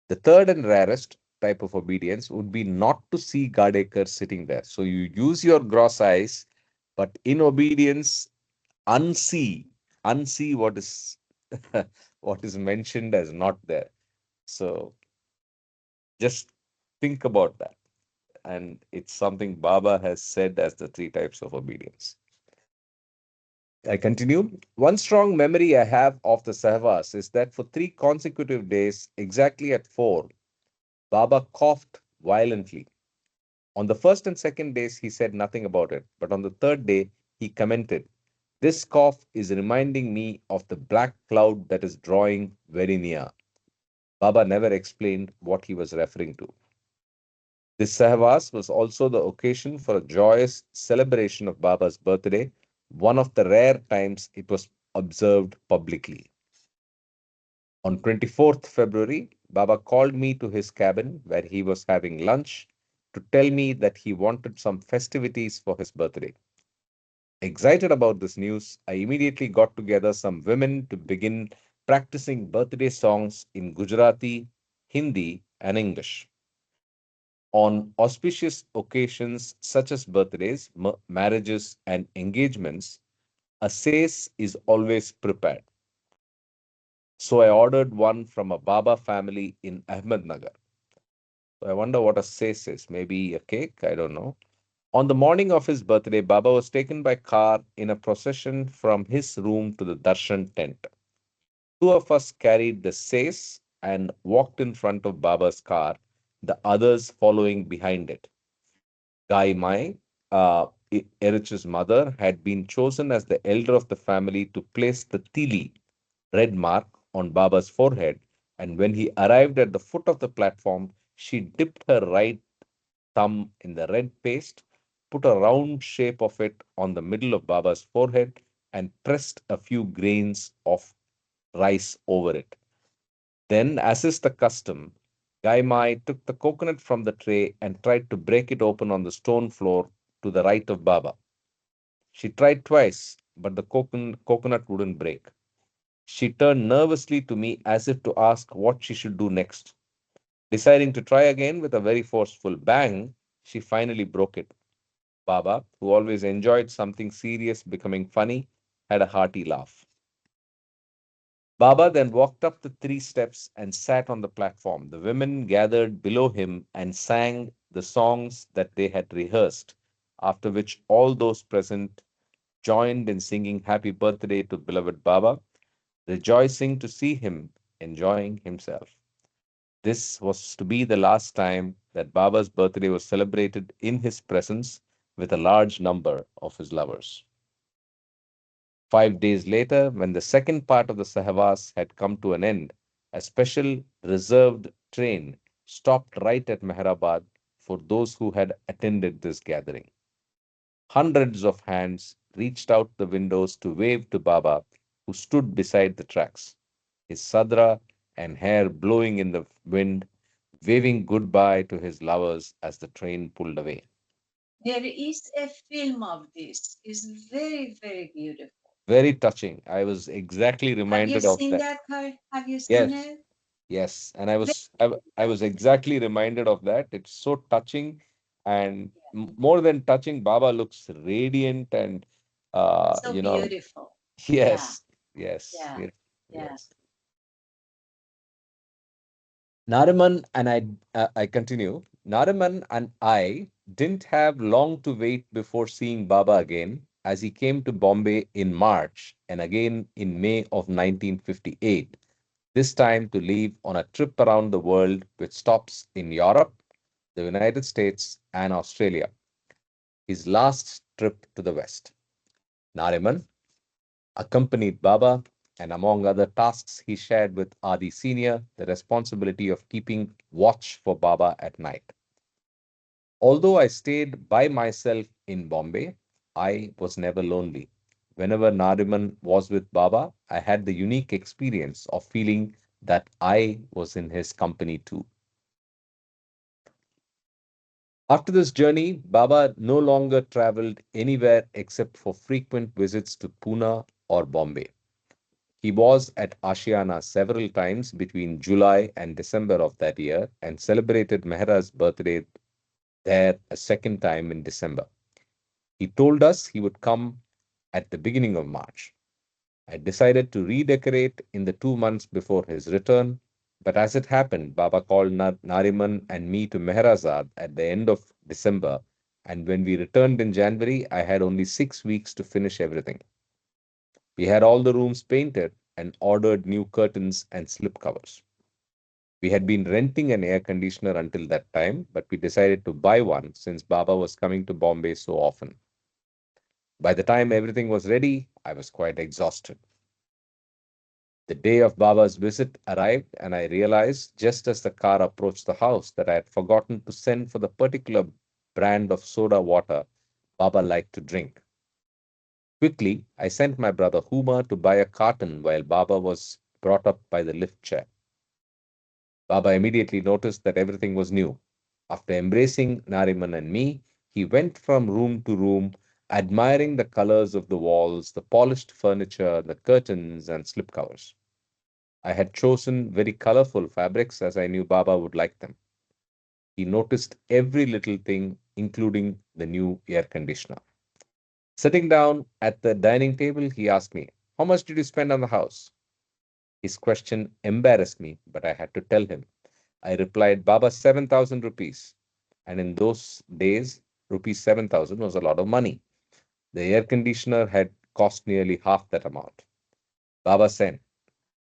The third and rarest type of obedience would be not to see Gadekar sitting there. So you use your gross eyes, but in obedience, unsee what is what is mentioned as not there. So just think about that. And it's something Baba has said as the three types of obedience. I continue. One strong memory I have of the Sahvas is that for 3 consecutive days, exactly at 4, Baba coughed violently. On the first and second days, he said nothing about it, but on the third day, he commented, this cough is reminding me of the black cloud that is drawing very near. Baba never explained what he was referring to. This Sahvas was also the occasion for a joyous celebration of Baba's birthday, one of the rare times it was observed publicly. On 24th February, Baba called me to his cabin where he was having lunch to tell me that he wanted some festivities for his birthday. Excited about this news, I immediately got together some women to begin practicing birthday songs in Gujarati, Hindi, and English. On auspicious occasions such as birthdays, marriages, and engagements, a sais is always prepared. So I ordered one from a Baba family in Ahmednagar. So I wonder what a sais is. Maybe a cake? I don't know. On the morning of his birthday, Baba was taken by car in a procession from his room to the darshan tent. Two of us carried the sais and walked in front of Baba's car, the others following behind it. Gai Mai, Erich's mother, had been chosen as the elder of the family to place the tili, red mark, on Baba's forehead, and when he arrived at the foot of the platform, she dipped her right thumb in the red paste, put a round shape of it on the middle of Baba's forehead, and pressed a few grains of rice over it. Then, as is the custom, Gaimai took the coconut from the tray and tried to break it open on the stone floor to the right of Baba. She tried twice, but the coconut wouldn't break. She turned nervously to me as if to ask what she should do next. Deciding to try again with a very forceful bang, she finally broke it. Baba, who always enjoyed something serious becoming funny, had a hearty laugh. Baba then walked up the 3 steps and sat on the platform. The women gathered below him and sang the songs that they had rehearsed, after which all those present joined in singing Happy Birthday to beloved Baba, rejoicing to see him enjoying himself. This was to be the last time that Baba's birthday was celebrated in his presence with a large number of his lovers. 5 days later, when the second part of the Sahwas had come to an end, a special reserved train stopped right at Mehrabad for those who had attended this gathering. Hundreds of hands reached out the windows to wave to Baba, who stood beside the tracks, his sadra and hair blowing in the wind, waving goodbye to his lovers as the train pulled away. There is a film of this. It's very, very beautiful. Very touching. I was exactly Have you reminded of seen that. that, Kari? Have you seen Yes, it? yes. And I was exactly reminded of that. It's so touching, and more than touching, Baba looks radiant and So beautiful. Yeah, yes, yes, yeah, yes, yeah. yes. Nariman and I continue. Nariman and I didn't have long to wait before seeing Baba again, as he came to Bombay in March and again in May of 1958, this time to leave on a trip around the world with stops in Europe, the United States, and Australia, his last trip to the West. Nariman accompanied Baba, and among other tasks, he shared with Adi Senior the responsibility of keeping watch for Baba at night. Although I stayed by myself in Bombay, I was never lonely. Whenever Nariman was with Baba, I had the unique experience of feeling that I was in his company too. After this journey, Baba no longer traveled anywhere except for frequent visits to Pune or Bombay. He was at Ashiana several times between July and December of that year and celebrated Mehra's birthday there a second time in December. He told us he would come at the beginning of March. I decided to redecorate in the 2 months before his return, but as it happened, Baba called Nariman and me to Mehrazad at the end of December, and when we returned in January, I had only 6 weeks to finish everything. We had all the rooms painted and ordered new curtains and slip covers. We had been renting an air conditioner until that time, but we decided to buy one since Baba was coming to Bombay so often. By the time everything was ready, I was quite exhausted. The day of Baba's visit arrived, and I realized just as the car approached the house that I had forgotten to send for the particular brand of soda water Baba liked to drink. Quickly, I sent my brother Huma to buy a carton while Baba was brought up by the lift chair. Baba immediately noticed that everything was new. After embracing Nariman and me, he went from room to room, admiring the colors of the walls, the polished furniture, the curtains, and slipcovers. I had chosen very colorful fabrics as I knew Baba would like them. He noticed every little thing, including the new air conditioner. Sitting down at the dining table, he asked me, "How much did you spend on the house?" His question embarrassed me, but I had to tell him. I replied, "Baba, 7,000 rupees." And in those days, rupees 7,000 was a lot of money. The air conditioner had cost nearly half that amount. Baba said,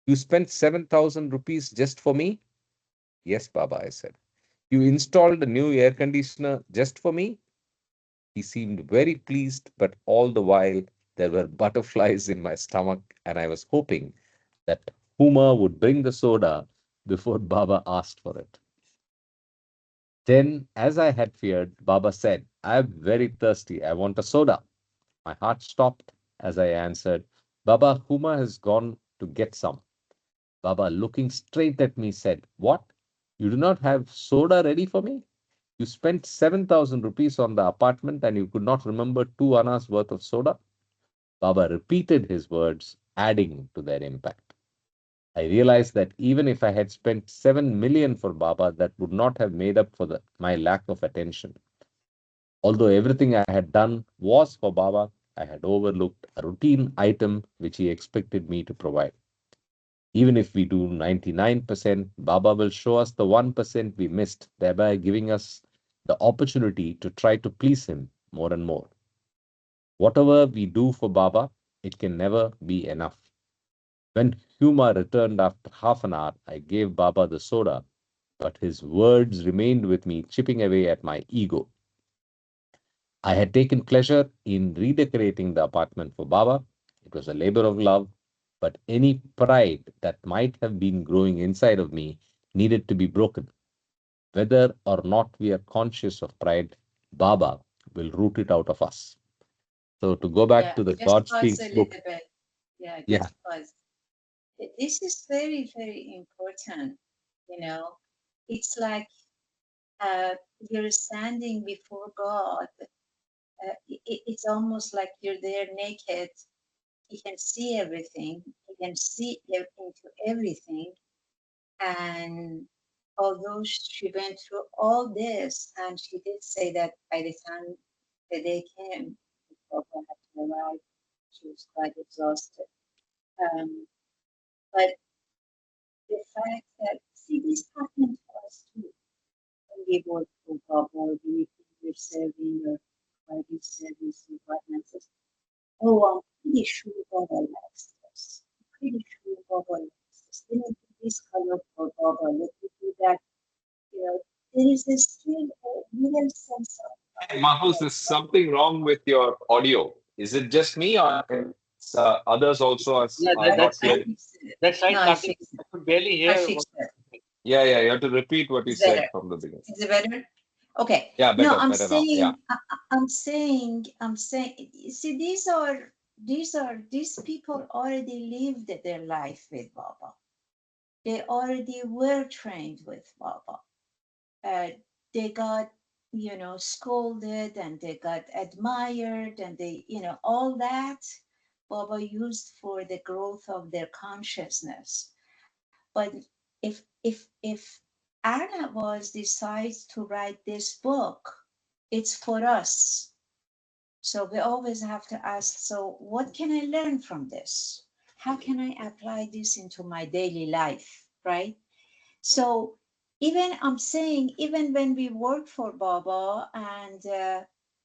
"You spent 7,000 rupees just for me?" "Yes, Baba," I said. "You installed a new air conditioner just for me?" He seemed very pleased, but all the while there were butterflies in my stomach, and I was hoping that Huma would bring the soda before Baba asked for it. Then, as I had feared, Baba said, "I'm very thirsty. I want a soda." My heart stopped as I answered, "Baba, Huma has gone to get some." Baba, looking straight at me, said, "What? You do not have soda ready for me? You spent 7,000 rupees on the apartment and you could not remember 2 annas worth of soda?" Baba repeated his words, adding to their impact. I realized that even if I had spent 7 million for Baba, that would not have made up for my lack of attention. Although everything I had done was for Baba, I had overlooked a routine item which he expected me to provide. Even if we do 99%, Baba will show us the 1% we missed, thereby giving us the opportunity to try to please him more and more. Whatever we do for Baba, it can never be enough. When Huma returned after half an hour, I gave Baba the soda, but his words remained with me, chipping away at my ego. I had taken pleasure in redecorating the apartment for Baba. It It was a labor of love, but any pride that might have been growing inside of me needed to be broken. Whether or not we are conscious of pride, Baba will root it out of us. So to go back Yeah, to the just God pause a Speaks little book, bit. Yeah, yeah, just pause. This is very, very important. You know, it's like you're standing before God. It's almost like you're there naked. He can see everything. He can see into everything. And although she went through all this, and she did say that by the time the day came, Papa had to arrive, she was quite exhausted. Um, but the fact that, see, this happened to us too. When we work for Papa, we're serving or providing service or whatnot. Oh, I'm pretty sure Baba likes this. I'm pretty sure Baba likes this. Let me do this color for Baba. Let me do that. You know, there is a still a real sense of Hey, pride. Mahfuz, Like, there's something wrong with your audio. Is it just me or others also Yeah, are not I clear? fixed it. that's right, No, I Karthik. fixed I it. could barely I hear what. fixed it. Yeah, you have to repeat what you It's said better. from the beginning. Is it better? Okay. Yeah, No, better now. Yeah. I'm saying, see, these people already lived their life with Baba. They already were trained with Baba. They got, scolded and they got admired and they, all that Baba used for the growth of their consciousness. But if Arnawaz decides to write this book, it's for us. So we always have to ask, so what can I learn from this? How can I apply this into my daily life, right? So I'm saying, even when we work for Baba and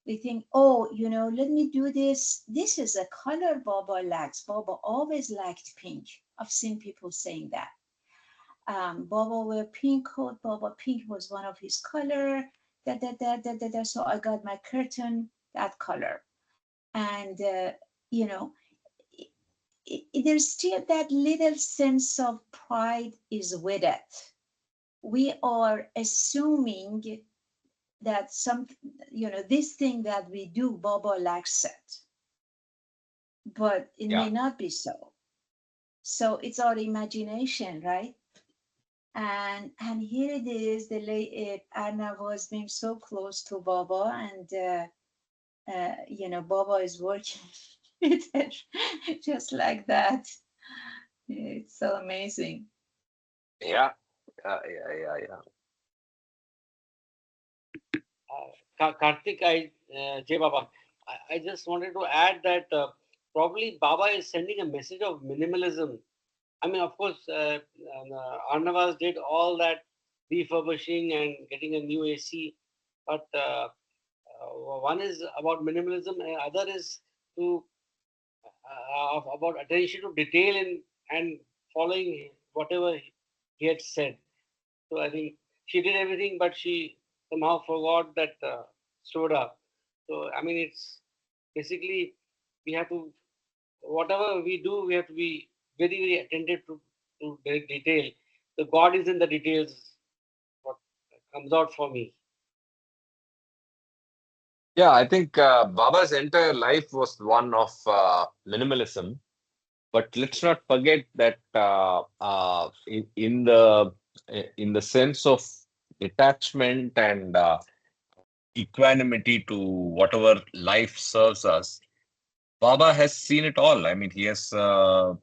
we think, oh, let me do this. This is a color Baba likes. Baba always liked pink. I've seen people saying that. Baba wear pink coat. Baba pink was one of his color. So I got my curtain that color. And, you know, there's still that little sense of pride is with it. We are assuming that this thing that we do, Baba likes it, but it Yeah. may not be so. So it's our imagination, right? And here it is, Anna was being so close to Baba, and Baba is working with her just like that. It's so amazing. Yeah. Yeah. Karthik, Jay Baba, I just wanted to add that probably Baba is sending a message of minimalism. I mean, of course, Arnavaz did all that refurbishing and getting a new AC, but one is about minimalism, and other is to about attention to detail and following whatever he had said. So I think she did everything, but she somehow forgot that soda. So I mean, it's basically we have to, whatever we do, we have to be very very attentive to the detail. The God is in the details. What comes out for me. Yeah, I think Baba's entire life was one of minimalism. But let's not forget that in the sense of detachment and equanimity to whatever life serves us, Baba has seen it all. I mean, he has from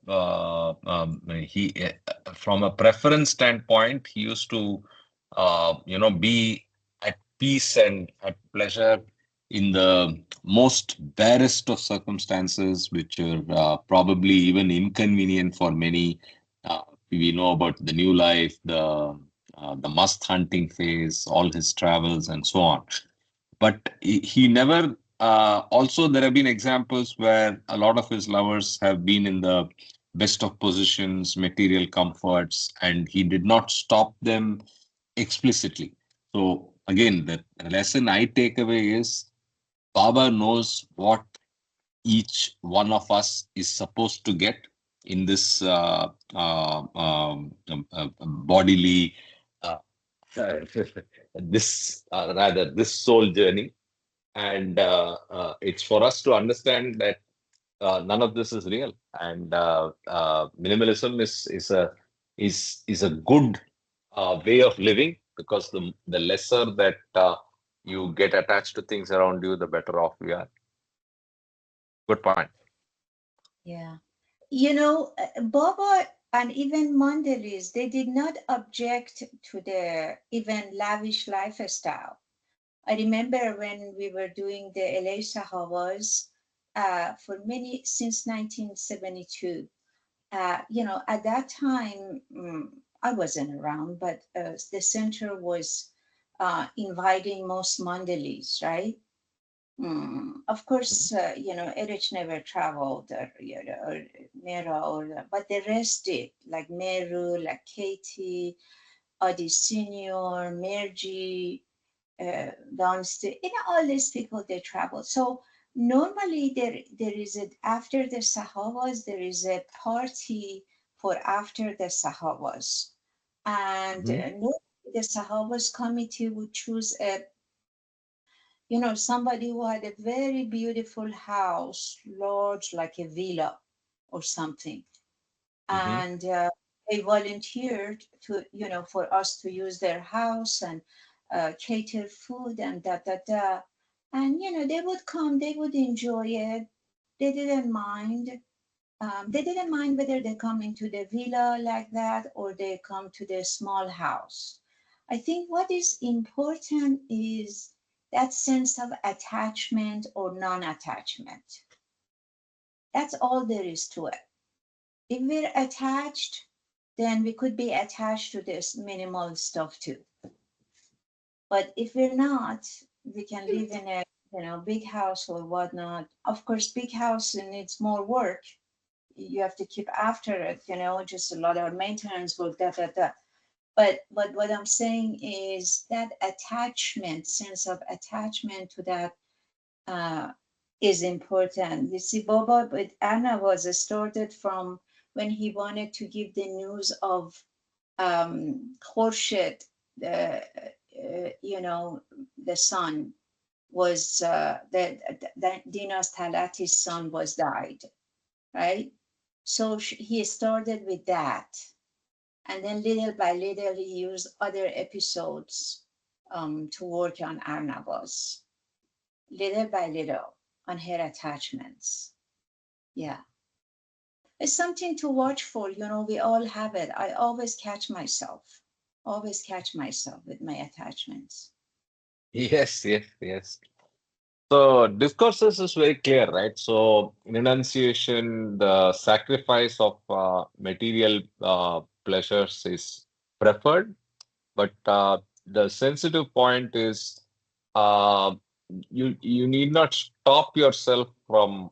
a preference standpoint, he used to be at peace and at pleasure in the most barest of circumstances, which are probably even inconvenient for many. We know about the new life, the must hunting phase, all his travels, and so on. But he never. Also, there have been examples where a lot of his lovers have been in the best of positions, material comforts, and he did not stop them explicitly. So, again, the lesson I take away is Baba knows what each one of us is supposed to get in this bodily, uh, this soul journey. And it's for us to understand that none of this is real, and minimalism is a good way of living, because the lesser that you get attached to things around you, the better off we are. Good point. Yeah. Baba and even Mandalis, they did not object to the even lavish lifestyle. I remember when we were doing the LA Sahavas for many, since 1972. At that time, I wasn't around, but the center was inviting most Mandalis, right? Of course, Erich never traveled, or Mera, but the rest did, like Meru, like Katie, Adi Senior, Merji, Donste, all these people, they travel. So normally there is after the Sahavas, there is a party for after the Sahavas. And Mhm. normally the Sahavas committee would choose somebody who had a very beautiful house, large, like a villa or something. Mhm. And they volunteered for us to use their house and cater food and da da da. And they would come, they would enjoy it. They didn't mind. They didn't mind whether they come into the villa like that or they come to the small house. I think what is important is that sense of attachment or non-attachment. That's all there is to it. If we're attached, then we could be attached to this minimal stuff too. But if we're not, we can live in a big house or whatnot. Of course, big house needs more work. You have to keep after it, just a lot of maintenance work, da da da. But what I'm saying is that attachment, sense of attachment to that uh, is important. You see, Boba with Anna was started from when he wanted to give the news of Khorshid, the son was that Dinas Talati's son was died, right? So he started with that, and then little by little he used other episodes to work on Arnawaz, little by little, on her attachments. Yeah. It's something to watch for. We all have it. I always catch myself with my attachments. Yes, yes, yes. So discourses is very clear, right? So renunciation, the sacrifice of material pleasures is preferred, but the sensitive point is uh, you need not stop yourself from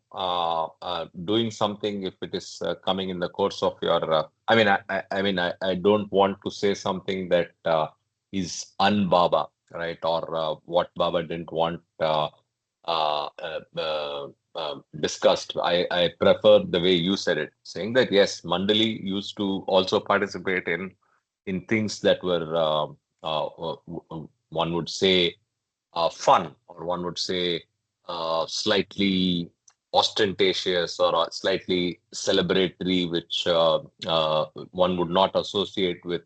doing something if it is coming in the course of your. I don't want to say something that is un-Baba, right? Or what Baba didn't want. Uh, uh, uh, Discussed. I prefer the way you said it, saying that yes, Mandali used to also participate in things that were one would say fun, or one would say slightly ostentatious, or slightly celebratory, which one would not associate with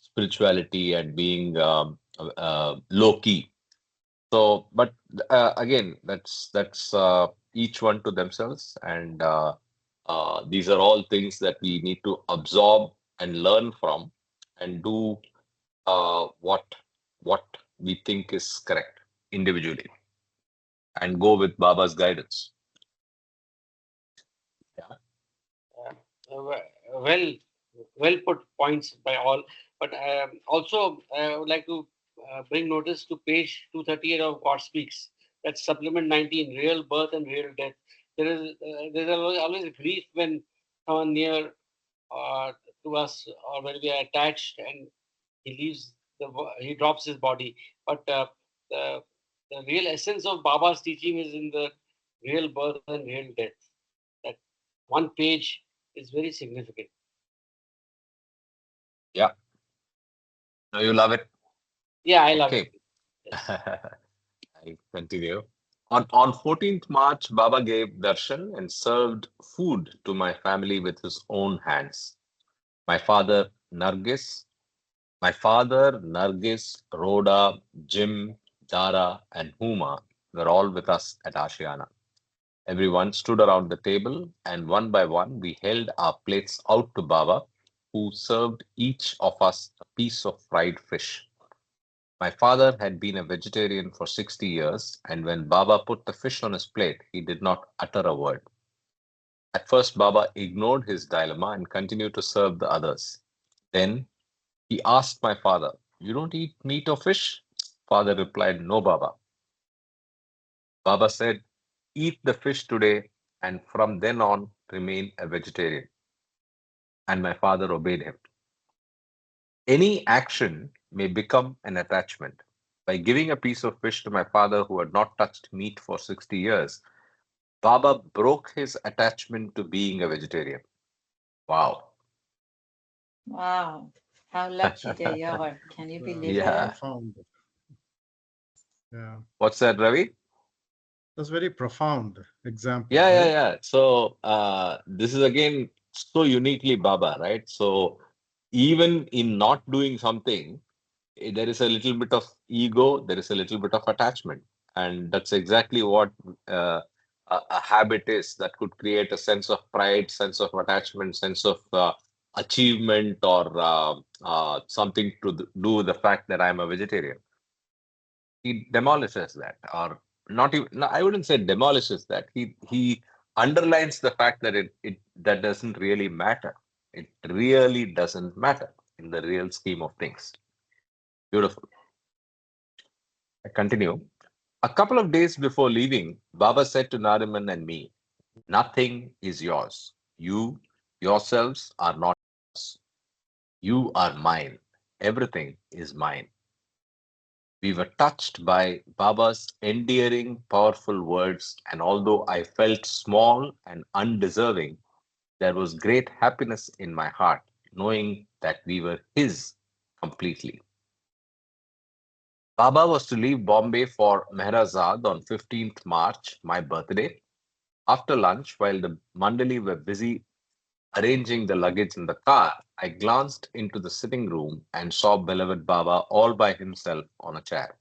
spirituality and being low key. So, but again, that's each one to themselves, and these are all things that we need to absorb and learn from, and do what we think is correct individually, and go with Baba's guidance. Yeah. Well, well put points by all. But also, I would like to bring notice to page 238 of God Speaks. That's supplement 19, real birth and real death. There's always grief when someone near uh, to us, or when we are attached and he leaves he drops his body. But the the real essence of Baba's teaching is in the real birth and real death. That one page is very significant. Yeah. No, you love it. Yeah, I love it. Okay. I continue. On 14th March, Baba gave darshan and served food to my family with his own hands. My father, Nargis, Rhoda, Jim, Dara, and Huma were all with us at Ashiana. Everyone stood around the table, and one by one we held our plates out to Baba, who served each of us a piece of fried fish. My father had been a vegetarian for 60 years, and when Baba put the fish on his plate, he did not utter a word. At first, Baba ignored his dilemma and continued to serve the others. Then he asked my father, "You don't eat meat or fish?" Father replied, "No, Baba." Baba said, "Eat the fish today and from then on remain a vegetarian." And my father obeyed him. Any action may become an attachment. By giving a piece of fish to my father who had not touched meat for 60 years, Baba broke his attachment to being a vegetarian. Wow. Wow. How lucky they are. Can you believe Very Yeah. it? profound. Yeah, What's that, Ravi? that's very profound example, Yeah, yeah, right? yeah. So this is again so uniquely Baba, right? So even in not doing something, there is a little bit of ego, there is a little bit of attachment, and that's exactly what a habit is that could create a sense of pride, sense of attachment, sense of achievement, or something to do with the fact that I'm a vegetarian. He demolishes that, or not even. No, I wouldn't say demolishes that. He underlines the fact that it that doesn't really matter. It really doesn't matter in the real scheme of things. Beautiful. I continue. A couple of days before leaving, Baba said to Nariman and me, "Nothing is yours. You yourselves are not yours. You are mine. Everything is mine." We were touched by Baba's endearing, powerful words, and although I felt small and undeserving, there was great happiness in my heart knowing that we were his completely. Baba was to leave Bombay for Mehrazad on 15th March, my birthday. After lunch, while the Mandali were busy arranging the luggage in the car, I glanced into the sitting room and saw beloved Baba all by himself on a chair.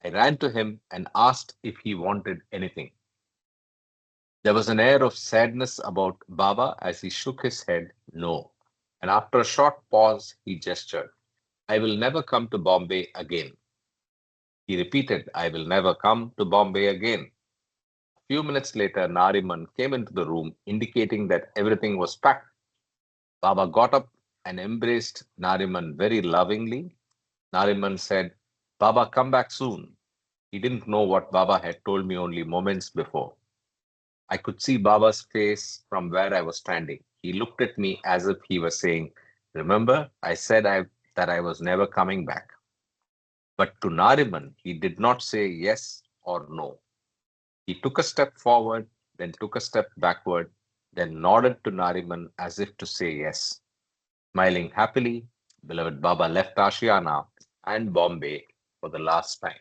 I ran to him and asked if he wanted anything. There was an air of sadness about Baba as he shook his head no. And after a short pause, he gestured, "I will never come to Bombay again." He repeated, "I will never come to Bombay again." A few minutes later, Nariman came into the room, indicating that everything was packed. Baba got up and embraced Nariman very lovingly. Nariman said, "Baba, come back soon." He didn't know what Baba had told me only moments before. I could see Baba's face from where I was standing. He looked at me as if he was saying, "Remember, I said that I was never coming back." But to Nariman, he did not say yes or no. He took a step forward, then took a step backward, then nodded to Nariman as if to say yes. Smiling happily, beloved Baba left Ashiana and Bombay for the last time.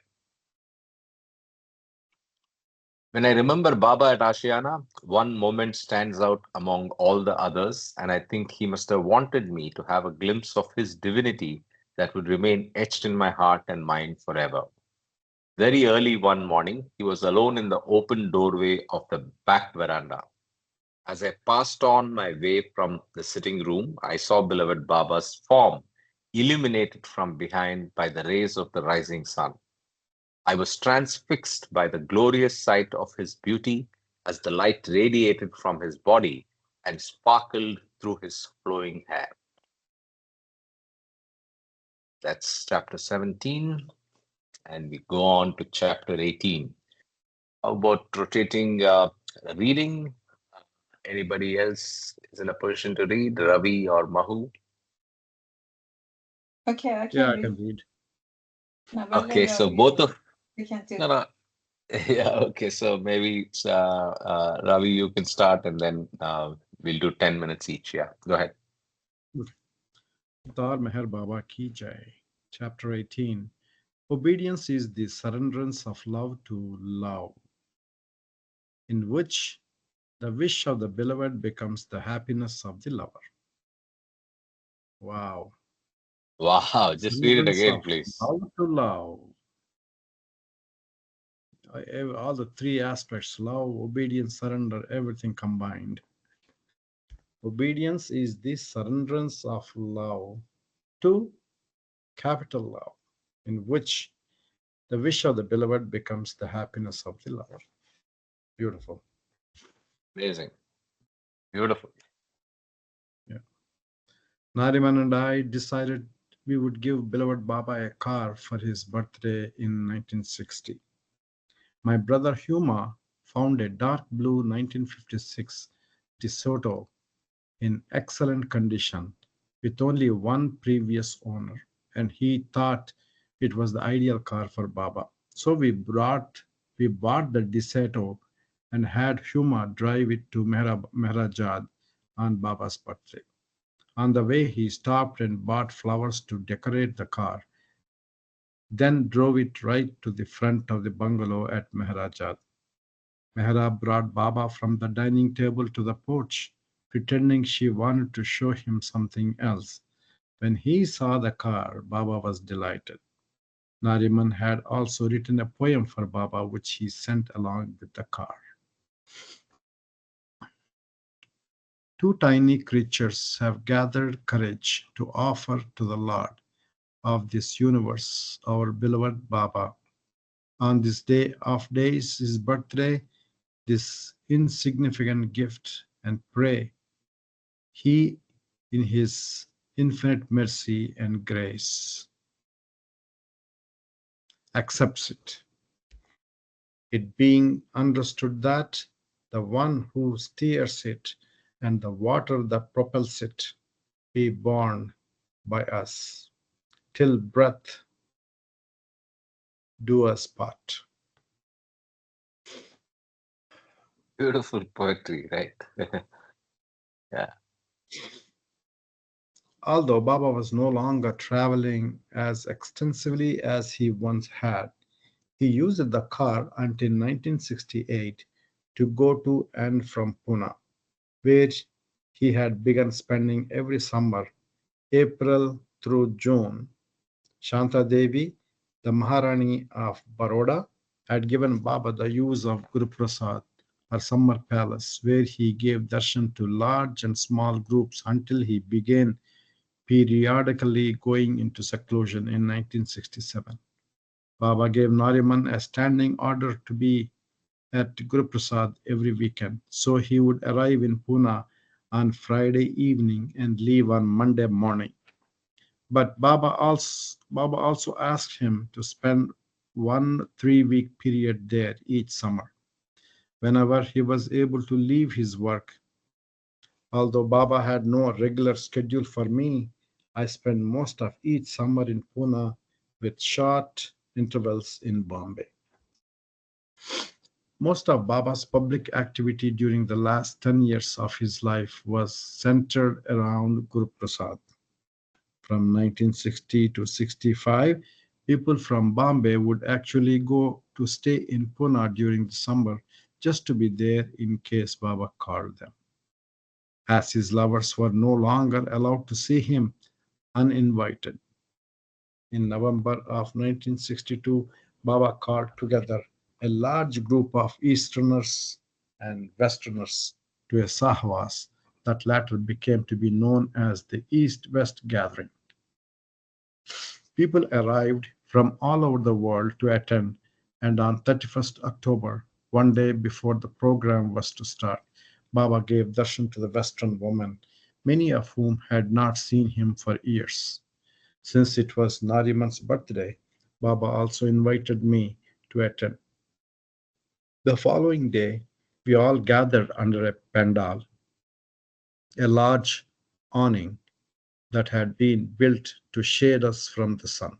When I remember Baba at Ashiana, one moment stands out among all the others, and I think he must have wanted me to have a glimpse of his divinity that would remain etched in my heart and mind forever. Very early one morning, he was alone in the open doorway of the back veranda. As I passed on my way from the sitting room, I saw beloved Baba's form illuminated from behind by the rays of the rising sun. I was transfixed by the glorious sight of his beauty as the light radiated from his body and sparkled through his flowing hair. That's chapter 17, and we go on to chapter 18. How about rotating reading? Anybody else is in a position to read? Ravi or Mahu? Okay, I Yeah, can I can read. read. No, but Okay, later so both of we can do. no, no, Yeah, okay. So maybe Ravi, you can start and then we'll do 10 minutes each. Yeah, go ahead. Dar Meher Baba Ki Jai. Chapter 18. Obedience is the surrenderance of love to love, in which the wish of the beloved becomes the happiness of the lover. Wow. Wow, just read it Surrenderance again, of please. love to love. All the three aspects love, obedience, surrender, everything combined. Obedience is the surrenderance of love to capital love, in which the wish of the beloved becomes the happiness of the lover. Beautiful. Amazing. Beautiful. Yeah. Nariman and I decided we would give beloved Baba a car for his birthday in 1960. My brother Huma found a dark blue 1956 DeSoto in excellent condition with only one previous owner, and he thought it was the ideal car for Baba. So we bought the DeSoto and had Huma drive it to Mehrajad on Baba's birthday. On the way, he stopped and bought flowers to decorate the car, then drove it right to the front of the bungalow at Mehrajad. Mehra brought Baba from the dining table to the porch, pretending she wanted to show him something else. When he saw the car, Baba was delighted. Nariman had also written a poem for Baba, which he sent along with the car. Two tiny creatures have gathered courage to offer to the Lord of this universe, our beloved Baba, on this day of days, his birthday, this insignificant gift, and pray he, in his infinite mercy and grace, accepts it. It being understood that the one who steers it and the water that propels it be borne by us till breath do us part. Beautiful poetry, right? Yeah. Although Baba was no longer traveling as extensively as he once had, he used the car until 1968 to go to and from Pune, where he had begun spending every summer, April through June. Shanta Devi, the Maharani of Baroda, had given Baba the use of Guru Prasad, her summer palace, where he gave darshan to large and small groups until he began periodically going into seclusion in 1967. Baba gave Nariman a standing order to be at Guru Prasad every weekend, so he would arrive in Pune on Friday evening and leave on Monday morning. But Baba also asked him to spend 1 3 week period there each summer, whenever he was able to leave his work. Although Baba had no regular schedule for me, I spent most of each summer in Pune with short intervals in Bombay. Most of Baba's public activity during the last 10 years of his life was centered around Guru Prasad. From 1960 to 65, people from Bombay would actually go to stay in Pune during the summer just to be there in case Baba called them. As his lovers were no longer allowed to see him uninvited. In November of 1962, Baba called together a large group of Easterners and Westerners to a sahwas that later became to be known as the East-West Gathering. People arrived from all over the world to attend, and on 31st October, one day before the program was to start, Baba gave darshan to the Western women, many of whom had not seen him for years. Since it was Nariman's birthday, Baba also invited me to attend. The following day, we all gathered under a pandal, a large awning that had been built to shade us from the sun.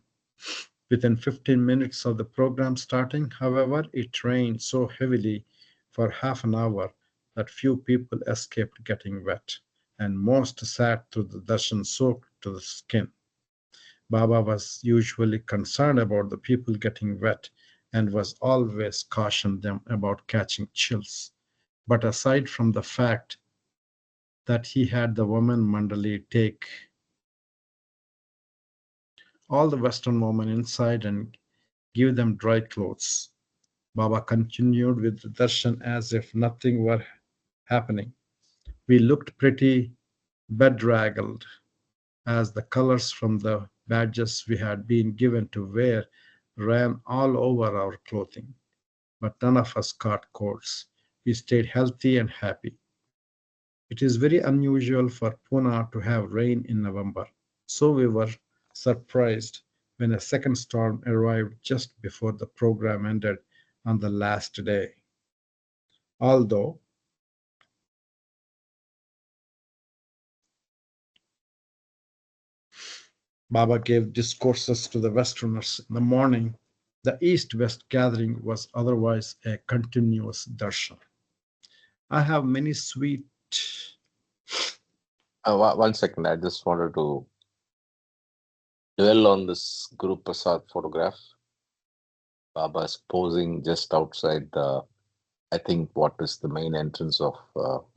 Within 15 minutes of the program starting, however, it rained so heavily for half an hour that few people escaped getting wet, and most sat through the darshan soaked to the skin. Baba was usually concerned about the people getting wet and was always cautioned them about catching chills. But aside from the fact that he had the women mandali take all the Western women inside and give them dry clothes, Baba continued with the darshan as if nothing were happening. We looked pretty bedraggled as the colors from the badges we had been given to wear ran all over our clothing. But none of us caught colds. We stayed healthy and happy. It is very unusual for Pune to have rain in November, so we were surprised when a second storm arrived just before the program ended on the last day. Although Baba gave discourses to the Westerners in the morning, the East West gathering was otherwise a continuous darshan. I have many sweet. 1 second, I just wanted to dwell on this Guru Prasad photograph. Baba is posing just outside the, I think, what is the main entrance of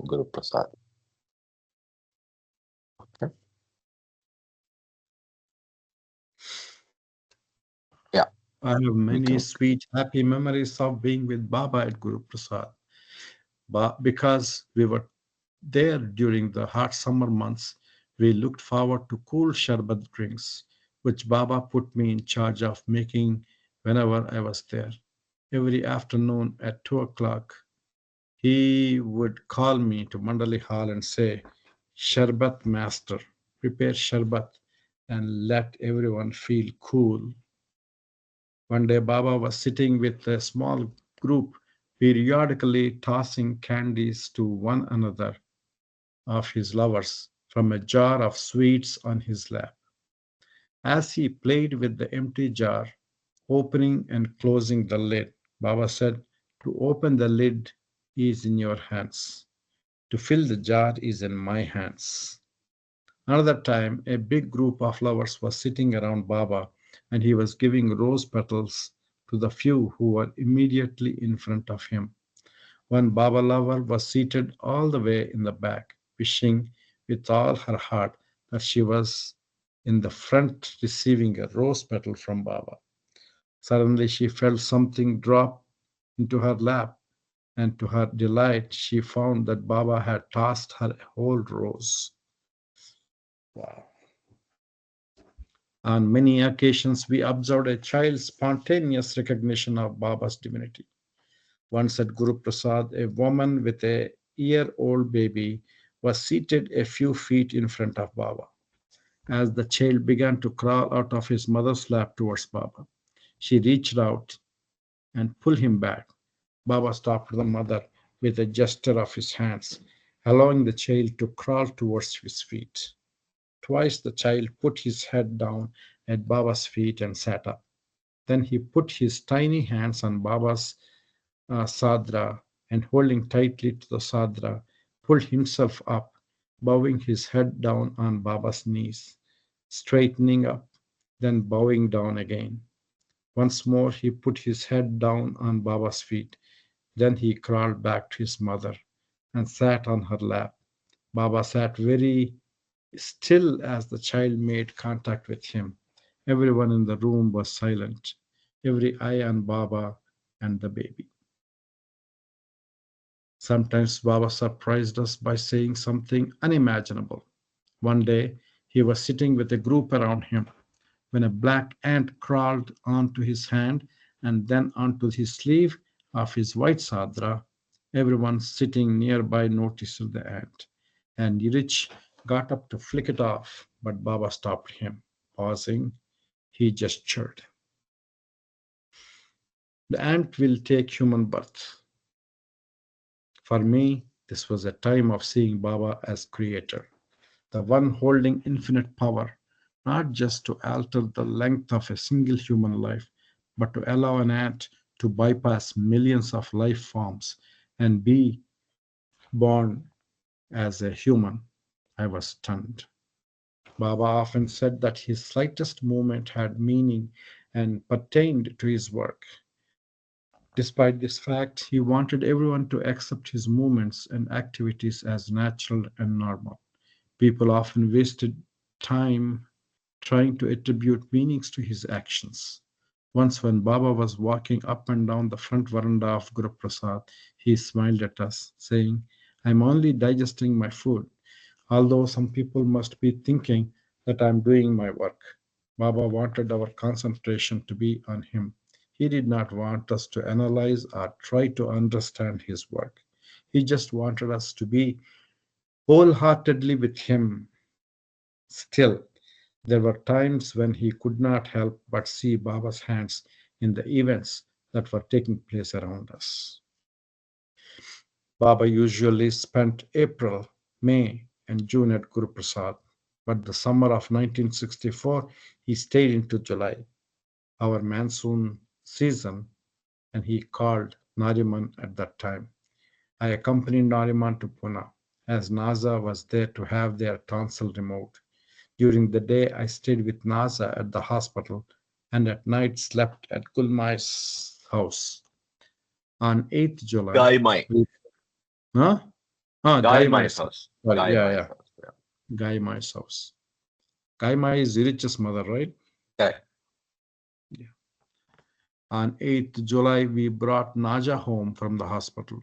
Guru Prasad. Okay. Yeah. I have many can- sweet, happy memories of being with Baba at Guru Prasad. But because we were there during the hot summer months, we looked forward to cool sharbat drinks, which Baba put me in charge of making whenever I was there. Every afternoon at 2 o'clock, he would call me to Mandali Hall and say, Sharbat Master, prepare Sharbat and let everyone feel cool. One day, Baba was sitting with a small group, periodically tossing candies to one another of his lovers from a jar of sweets on his lap. As he played with the empty jar, opening and closing the lid, Baba said, to open the lid is in your hands. To fill the jar is in my hands. Another time, a big group of lovers was sitting around Baba and he was giving rose petals to the few who were immediately in front of him. One Baba lover was seated all the way in the back, wishing with all her heart that she was in the front receiving a rose petal from Baba. Suddenly, she felt something drop into her lap, and to her delight, she found that Baba had tossed her a whole rose. Wow. On many occasions, we observed a child's spontaneous recognition of Baba's divinity. Once at Guru Prasad, a woman with a year-old baby was seated a few feet in front of Baba. As the child began to crawl out of his mother's lap towards Baba, she reached out and pulled him back. Baba stopped the mother with a gesture of his hands, allowing the child to crawl towards his feet. Twice the child put his head down at Baba's feet and sat up. Then he put his tiny hands on Baba's sadra and holding tightly to the sadra, pulled himself up, bowing his head down on Baba's knees, straightening up, then bowing down again. Once more he put his head down on Baba's feet. Then he crawled back to his mother and sat on her lap. Baba sat very still as the child made contact with him. Everyone in the room was silent, every eye on Baba and the baby. Sometimes Baba surprised us by saying something unimaginable. One day, he was sitting with a group around him when a black ant crawled onto his hand and then onto his sleeve of his white sadra. Everyone sitting nearby noticed the ant, and Yirich got up to flick it off, but Baba stopped him. Pausing, he gestured. The ant will take human birth. For me, this was a time of seeing Baba as creator, the one holding infinite power, not just to alter the length of a single human life, but to allow an ant to bypass millions of life forms and be born as a human. I was stunned. Baba often said that his slightest movement had meaning and pertained to his work. Despite this fact, he wanted everyone to accept his movements and activities as natural and normal. People often wasted time trying to attribute meanings to his actions. Once, when Baba was walking up and down the front veranda of Guru Prasad, he smiled at us, saying, I'm only digesting my food, although some people must be thinking that I'm doing my work. Baba wanted our concentration to be on him. He did not want us to analyze or try to understand his work. He just wanted us to be wholeheartedly with him. Still, there were times when he could not help but see Baba's hands in the events that were taking place around us. Baba usually spent April, May, and June at Guru Prasad, but the summer of 1964 he stayed into July, our monsoon season, and he called Nariman at that time. I accompanied Nariman to Pune, as Naza was there to have their tonsil removed. During the day, I stayed with Naza at the hospital and at night slept at Gulmai's house. On 8th July, Guy Mai. huh? Guy Guy Mai's Mai's house. house. Sorry, Guy yeah, Mai's yeah. house. Yeah. Guy Mai's house. Guy Mai is Irich's mother, right? Yeah. Yeah. On 8th July, we brought Naja home from the hospital,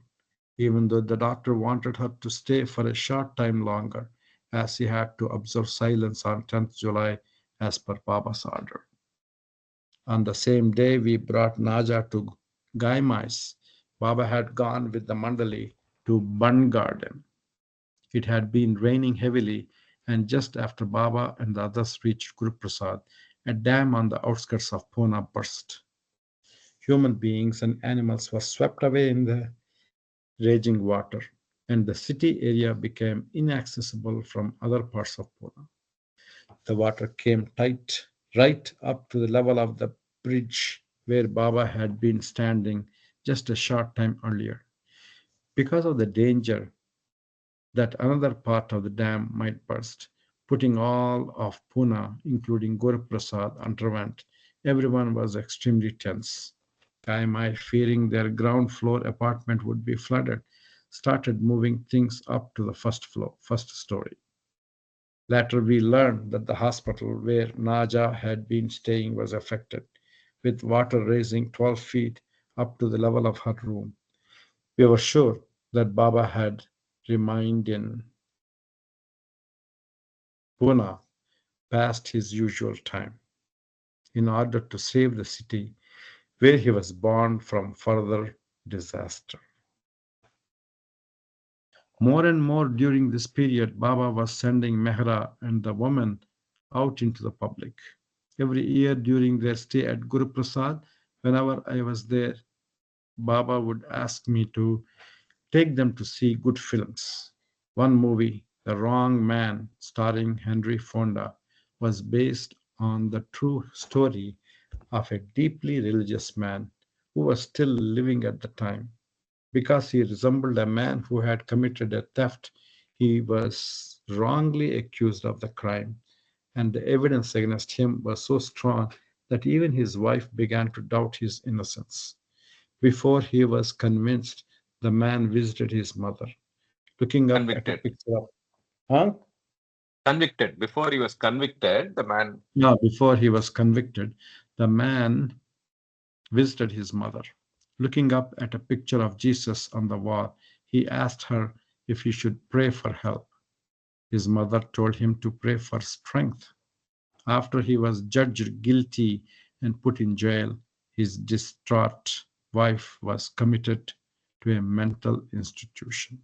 even though the doctor wanted her to stay for a short time longer, as he had to observe silence on 10th July as per Baba's order. On the same day, we brought Naja to Gaimais. Baba had gone with the Mandali to Bun Garden. It had been raining heavily, and just after Baba and the others reached Guru Prasad, a dam on the outskirts of Pune burst. Human beings and animals were swept away in the raging water, and the city area became inaccessible from other parts of Pune. The water came tight right up to the level of the bridge where Baba had been standing just a short time earlier. Because of the danger that another part of the dam might burst, putting all of Pune, including Guru Prasad, underwent, everyone was extremely tense. Kaimai, fearing their ground floor apartment would be flooded, started moving things up to the first story. Later, we learned that the hospital where Naja had been staying was affected, with water raising 12 feet up to the level of her room. We were sure that Baba had remained in Pune past his usual time in order to save the city where he was born from further disaster. More and more during this period, Baba was sending Mehra and the woman out into the public. Every year during their stay at Guru Prasad, whenever I was there, Baba would ask me to take them to see good films. One movie, The Wrong Man, starring Henry Fonda, was based on the true story of a deeply religious man who was still living at the time. Because he resembled a man who had committed a theft, he was wrongly accused of the crime, and the evidence against him was so strong that even his wife began to doubt his innocence. Before he was convinced, the man visited his mother, looking up at a Convicted. picture of, huh? Convicted. Before he was convicted, the man. No, before he was convicted, the man visited his mother. Looking up at a picture of Jesus on the wall, he asked her if he should pray for help. His mother told him to pray for strength. After he was judged guilty and put in jail, his distraught wife was committed to a mental institution.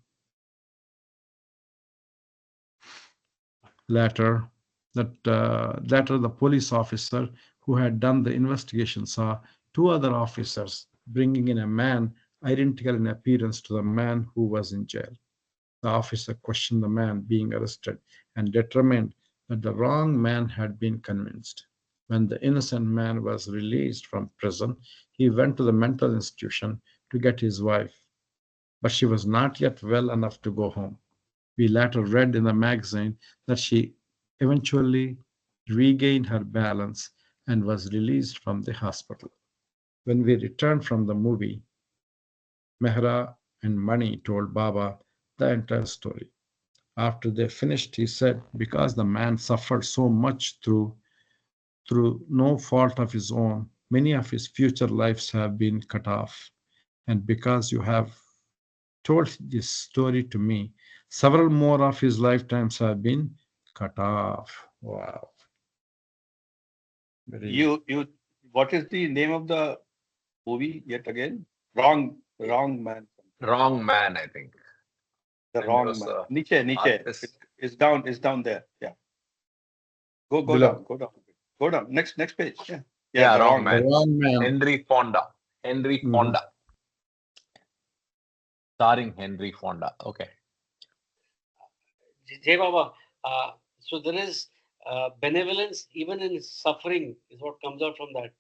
Later, later the police officer who had done the investigation saw two other officers bringing in a man identical in appearance to the man who was in jail. The officer questioned the man being arrested and determined but the wrong man had been convinced. When the innocent man was released from prison, he went to the mental institution to get his wife, but she was not yet well enough to go home. We later read in the magazine that she eventually regained her balance and was released from the hospital. When we returned from the movie, Mehra and Mani told Baba the entire story. After they finished, he said, because the man suffered so much through no fault of his own, many of his future lives have been cut off. And because you have told this story to me, several more of his lifetimes have been cut off. Wow. Very, You what is the name of the movie yet again? Wrong man. Wrong man, I think. The And wrong was man. Niche. artist. It's down there. Yeah. Go below. Go down. Next page. Yeah. Yeah, The wrong The man. wrong man. Henry Fonda. Henry Mhm. Fonda. Starring Henry Fonda. Okay. Jai Baba, so there is benevolence even in suffering is what comes out from that.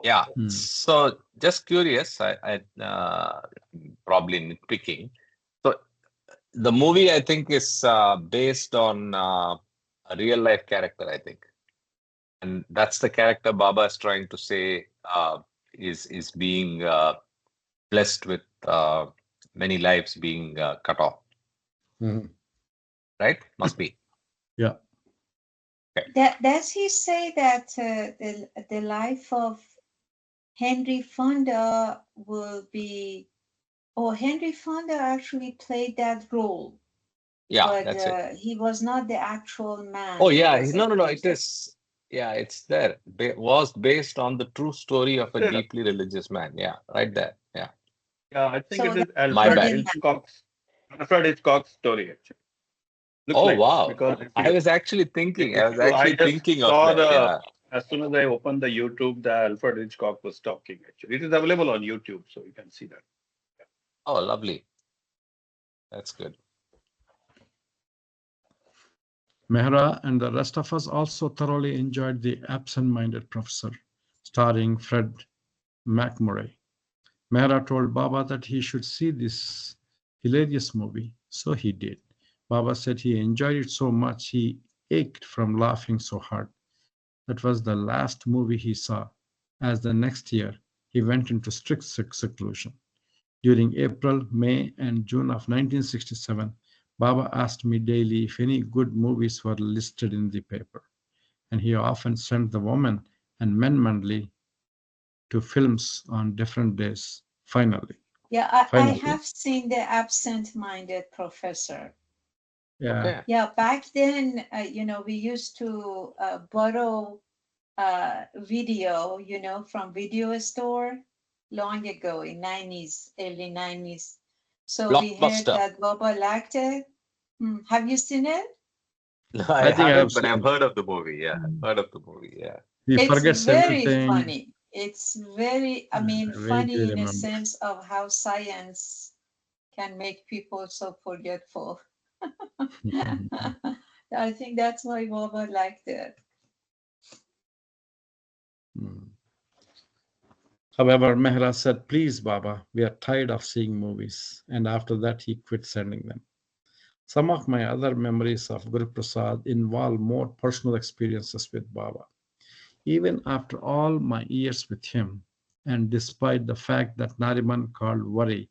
Yeah. Hmm. So just curious, I probably nitpicking. So the movie, I think, is based on a real life character, I think, and that's the character Baba is trying to say is being blessed with many lives being cut off. Mhm. Right? Must be. Yeah. Does he say that the life of Henry Fonda will be? Oh, Henry Fonda actually played that role, Yeah, but that's it. he was not the actual man. Oh He yeah, was a no. It figure. is. Yeah, it's there. Was based on the true story of a Yeah. deeply religious man. Yeah, right there. Yeah. Yeah, I think So it is that's My Alfred bad. Indian man. Hitchcock's story actually. Looks Oh like wow. because I was actually thinking. I was I actually just thinking of saw that. Yeah. as soon as I opened the YouTube, the Alfred Hitchcock was talking actually. It is available on YouTube, so you can see that. Oh, lovely. That's good. Mehra and the rest of us also thoroughly enjoyed The Absent-Minded Professor, starring Fred McMurray. Mehra told Baba that he should see this hilarious movie, so he did. Baba said he enjoyed it so much he ached from laughing so hard. That was the last movie he saw, as the next year he went into strict seclusion. During April, May, and June of 1967, Baba asked me daily if any good movies were listed in the paper, and he often sent the women and men monthly to films on different days. Yeah, I Finally, have seen The Absent-Minded Professor. yeah, Okay. Yeah, back then, we used to borrow video, from video store long ago in 90s, early 90s. So we heard Blockbuster. that Baba liked it. Have you seen it? No, I I think I have haven't, but I've seen. heard of the movie. Yeah, I've heard of the movie. Yeah. He It's forgets very everything. funny. It's very, I funny vaguely in a remember. sense of how science can make people so forgetful. I think that's why Baba liked it. Hmm. However, Mehra said, please, Baba, we are tired of seeing movies. And after that, he quit sending them. Some of my other memories of Guru Prasad involve more personal experiences with Baba. Even after all my years with him, and despite the fact that Nariman called worry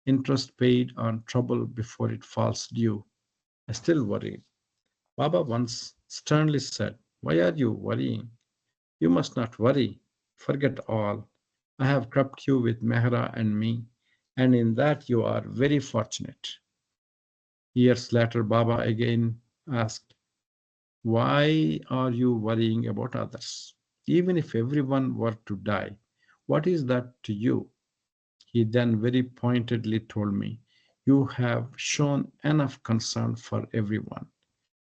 interest paid on trouble before it falls due, I still worry. Baba once sternly said, why are you worrying? You must not worry. Forget all. I have kept you with Mehra and me, and in that you are very fortunate. Years later, Baba again asked, why are you worrying about others? Even if everyone were to die, what is that to you? He then very pointedly told me, you have shown enough concern for everyone.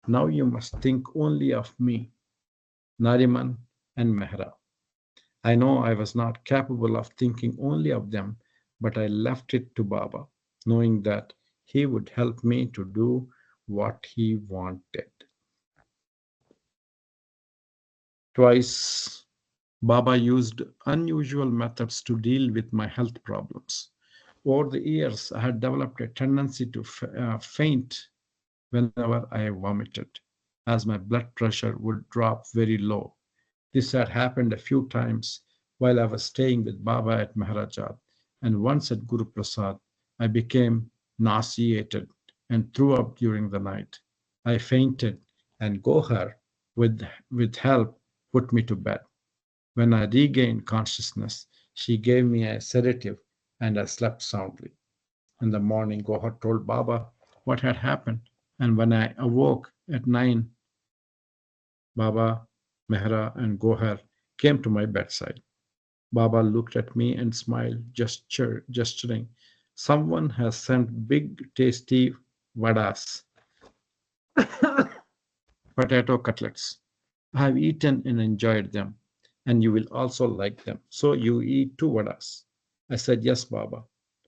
Now you must think only of me, Nariman, and Mehra. I know I was not capable of thinking only of them, but I left it to Baba, knowing that he would help me to do what he wanted. Twice, Baba used unusual methods to deal with my health problems. Over the years, I had developed a tendency to faint whenever I vomited, as my blood pressure would drop very low. This had happened a few times while I was staying with Baba at Maharajat, and once at Guru Prasad, I became nauseated and threw up during the night. I fainted, and Gohar, with help, put me to bed. When I regained consciousness, she gave me a sedative and I slept soundly. In the morning, Gohar told Baba what had happened, and when I awoke at 9, Baba, Mehra, and Gohar came to my bedside. Baba looked at me and smiled, gesturing. Someone has sent big, tasty vadas, potato cutlets. I have eaten and enjoyed them, and you will also like them. So you eat two vadas. I said, yes, Baba.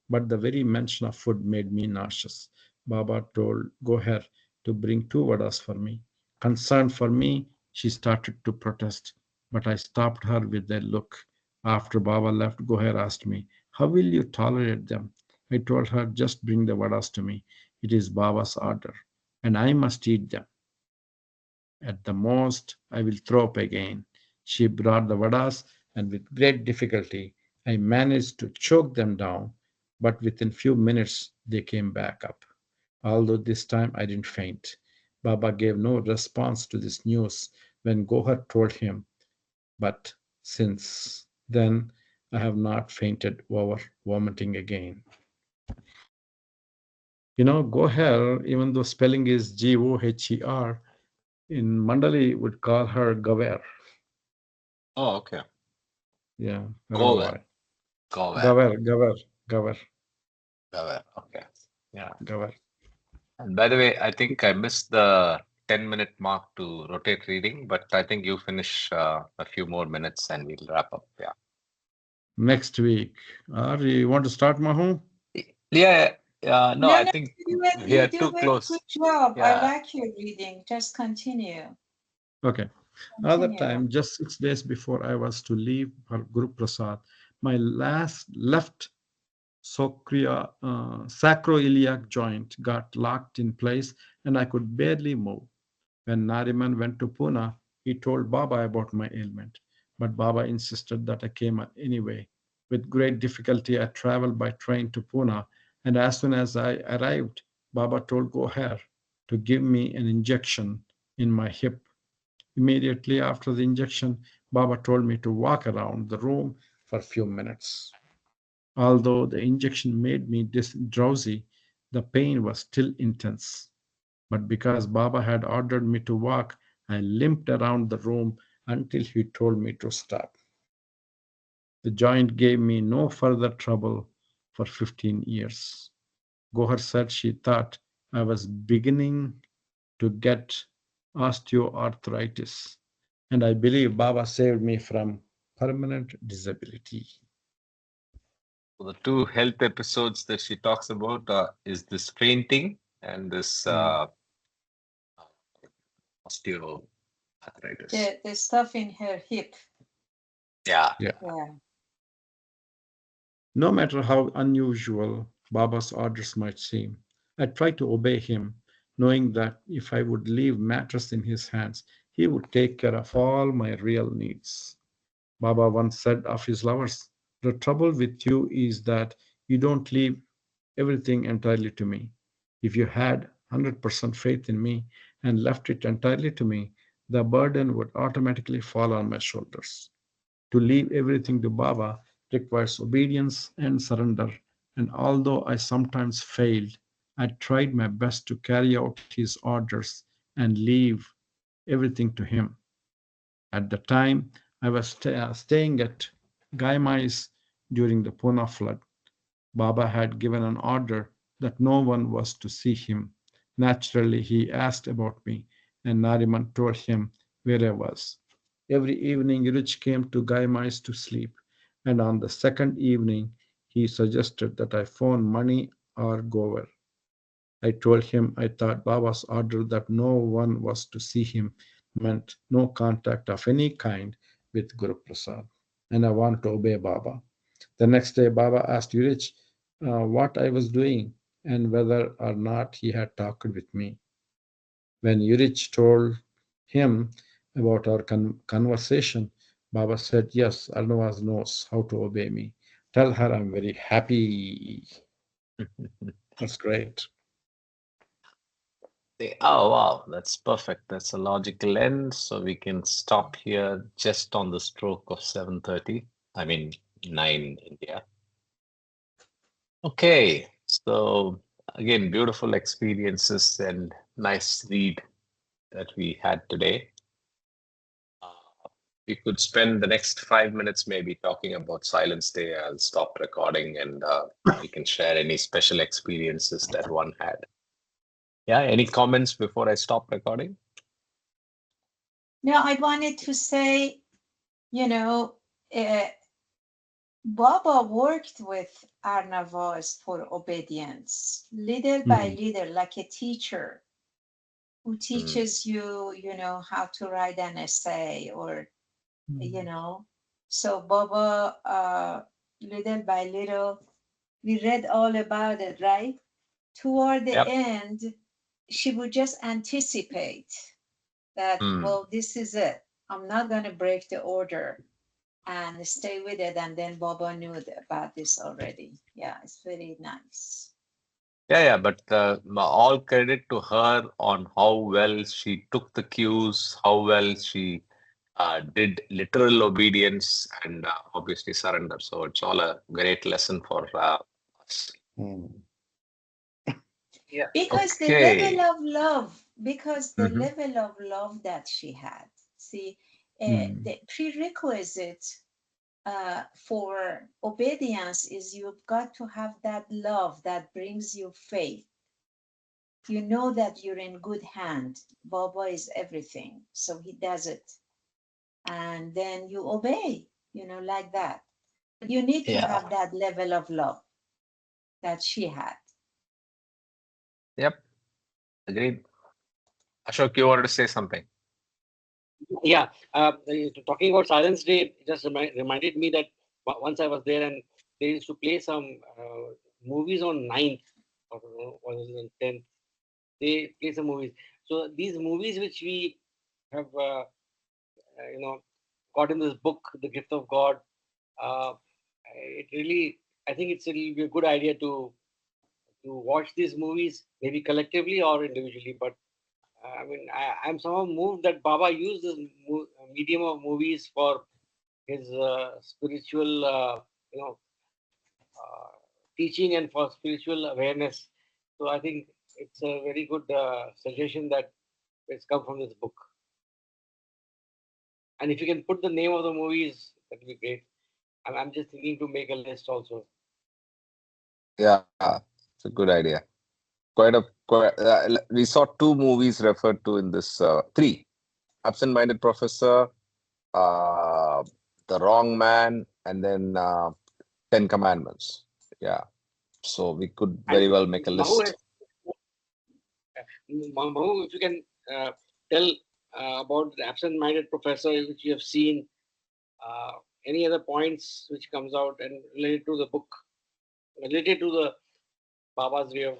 But the very mention of food made me nauseous. Baba told Goher to bring two vadas for me. Concerned for me, she started to protest, but I stopped her with a look. After Baba left, Goher asked me, how will you tolerate them? I told her, just bring the vadas to me. It is Baba's order, and I must eat them. At the most, I will throw up again. She brought the vadas, and with great difficulty, I managed to choke them down, but within few minutes they came back up. Although this time I didn't faint. Baba gave no response to this news when Gohar told him, but since then I have not fainted over vomiting again. Goher, even though spelling is Goher, in Mandali would call her Gaver. Oh, okay. Yeah, I don't know Go well. why. Go well. Gaver, Go well. Okay. Yeah. Gaver. And by the way, I think I missed the 10-minute mark to rotate reading, but I think you finish a few more minutes and we'll wrap up. Yeah. Next week. You want to start, Mahu? Yeah. No, No, I no, think we you are do too very close. good job. I Yeah. like your reading. Just continue. Okay. Other Continue. time, just 6 days before I was to leave for Guru Prasad, my left sacroiliac joint got locked in place and I could barely move. When Nariman went to Pune, he told Baba about my ailment, but Baba insisted that I came anyway. With great difficulty, I traveled by train to Pune, and as soon as I arrived, Baba told Goher to give me an injection in my hip. Immediately after the injection, Baba told me to walk around the room for a few minutes. Although the injection made me drowsy, the pain was still intense. But because Baba had ordered me to walk, I limped around the room until he told me to stop. The joint gave me no further trouble for 15 years. Gohar said she thought I was beginning to get osteoarthritis, and I believe Baba saved me from permanent disability. So the two health episodes that she talks about is this fainting and this osteoarthritis. The stuff in her hip. Yeah. Yeah. Yeah. No matter how unusual Baba's orders might seem, I tried to obey him, knowing that if I would leave matters in his hands, he would take care of all my real needs. Baba once said of his lovers, the trouble with you is that you don't leave everything entirely to me. If you had 100% faith in me and left it entirely to me, the burden would automatically fall on my shoulders. To leave everything to Baba requires obedience and surrender, and although I sometimes failed, I tried my best to carry out his orders and leave everything to him. At the time, I was staying at Gaimais during the Pune flood. Baba had given an order that no one was to see him. Naturally, he asked about me, and Nariman told him where I was. Every evening, Rich came to Gaimais to sleep, and on the second evening, he suggested that I phone money or Gover. I told him I thought Baba's order that no one was to see him meant no contact of any kind with Guru Prasad, and I wanted to obey Baba. The next day, Baba asked Urich what I was doing and whether or not he had talked with me. When Urich told him about our conversation, Baba said, "Yes, Arnawaz knows how to obey me. Tell her I'm very happy." That's great. Oh, wow, that's perfect. That's a logical end. So we can stop here just on the stroke of 7:30. I mean, 9 India. Okay, so again, beautiful experiences and nice read that we had today. We could spend the next 5 minutes maybe talking about Silence Day. I'll stop recording and we can share any special experiences that one had. Yeah, any comments before I stop recording? No, I wanted to say, you know, Baba worked with Arnavaz for obedience, little by little, like a teacher who teaches you, how to write an essay or, So Baba, little by little, we read all about it, right? Toward the Yep. end, she would just anticipate that, well, this is it. I'm not going to break the order and stay with it. And then Baba knew about this already. Yeah, it's very nice. Yeah, but all credit to her on how well she took the cues, how well she did literal obedience and obviously surrender. So it's all a great lesson for us. Yeah. Because the Okay. level of love, that she had. See, the prerequisite for obedience is you've got to have that love that brings you faith. You know that you're in good hand. Baba is everything, so he does it. And then you obey, like that. You need to have that level of love that she had. Yep. Agreed. Ashok, you wanted to say something? Yeah. Talking about Silence Day just reminded me that once I was there and they used to play some movies on 9th or was it on 10th. They play some movies. So these movies which we have, got in this book, The Gift of God, it really, I think it'll be a good idea to watch these movies, maybe collectively or individually. But I mean, I'm somehow moved that Baba used this medium of movies for his spiritual, teaching and for spiritual awareness. So I think it's a very good suggestion that it's come from this book. And if you can put the name of the movies, that'd be great. I'm just thinking to make a list also. Yeah, it's a good idea. We saw 2 movies referred to in this, 3. Absent-Minded Professor, The Wrong Man, and then 10 Commandments. Yeah. So we could very well make a list. Mahu, if you can tell about the absent-minded professor which you have seen, any other points which comes out and related to the book, related to the Baba's way of.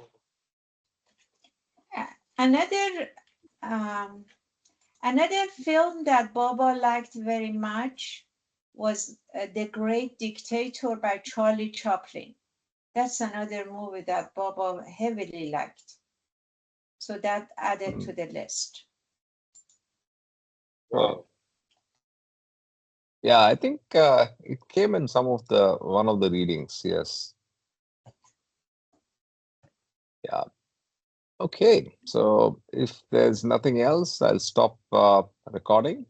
Another film that Baba liked very much was The Great Dictator by Charlie Chaplin. That's another movie that Baba heavily liked. So that added to the list. Wow. Yeah, I think it came in one of the readings. Yes. Yeah. Okay. So if there's nothing else, I'll stop recording.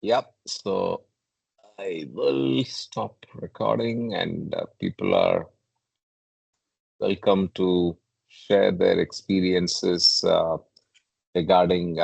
Yep. So I will stop recording, and people are welcome to share their experiences regarding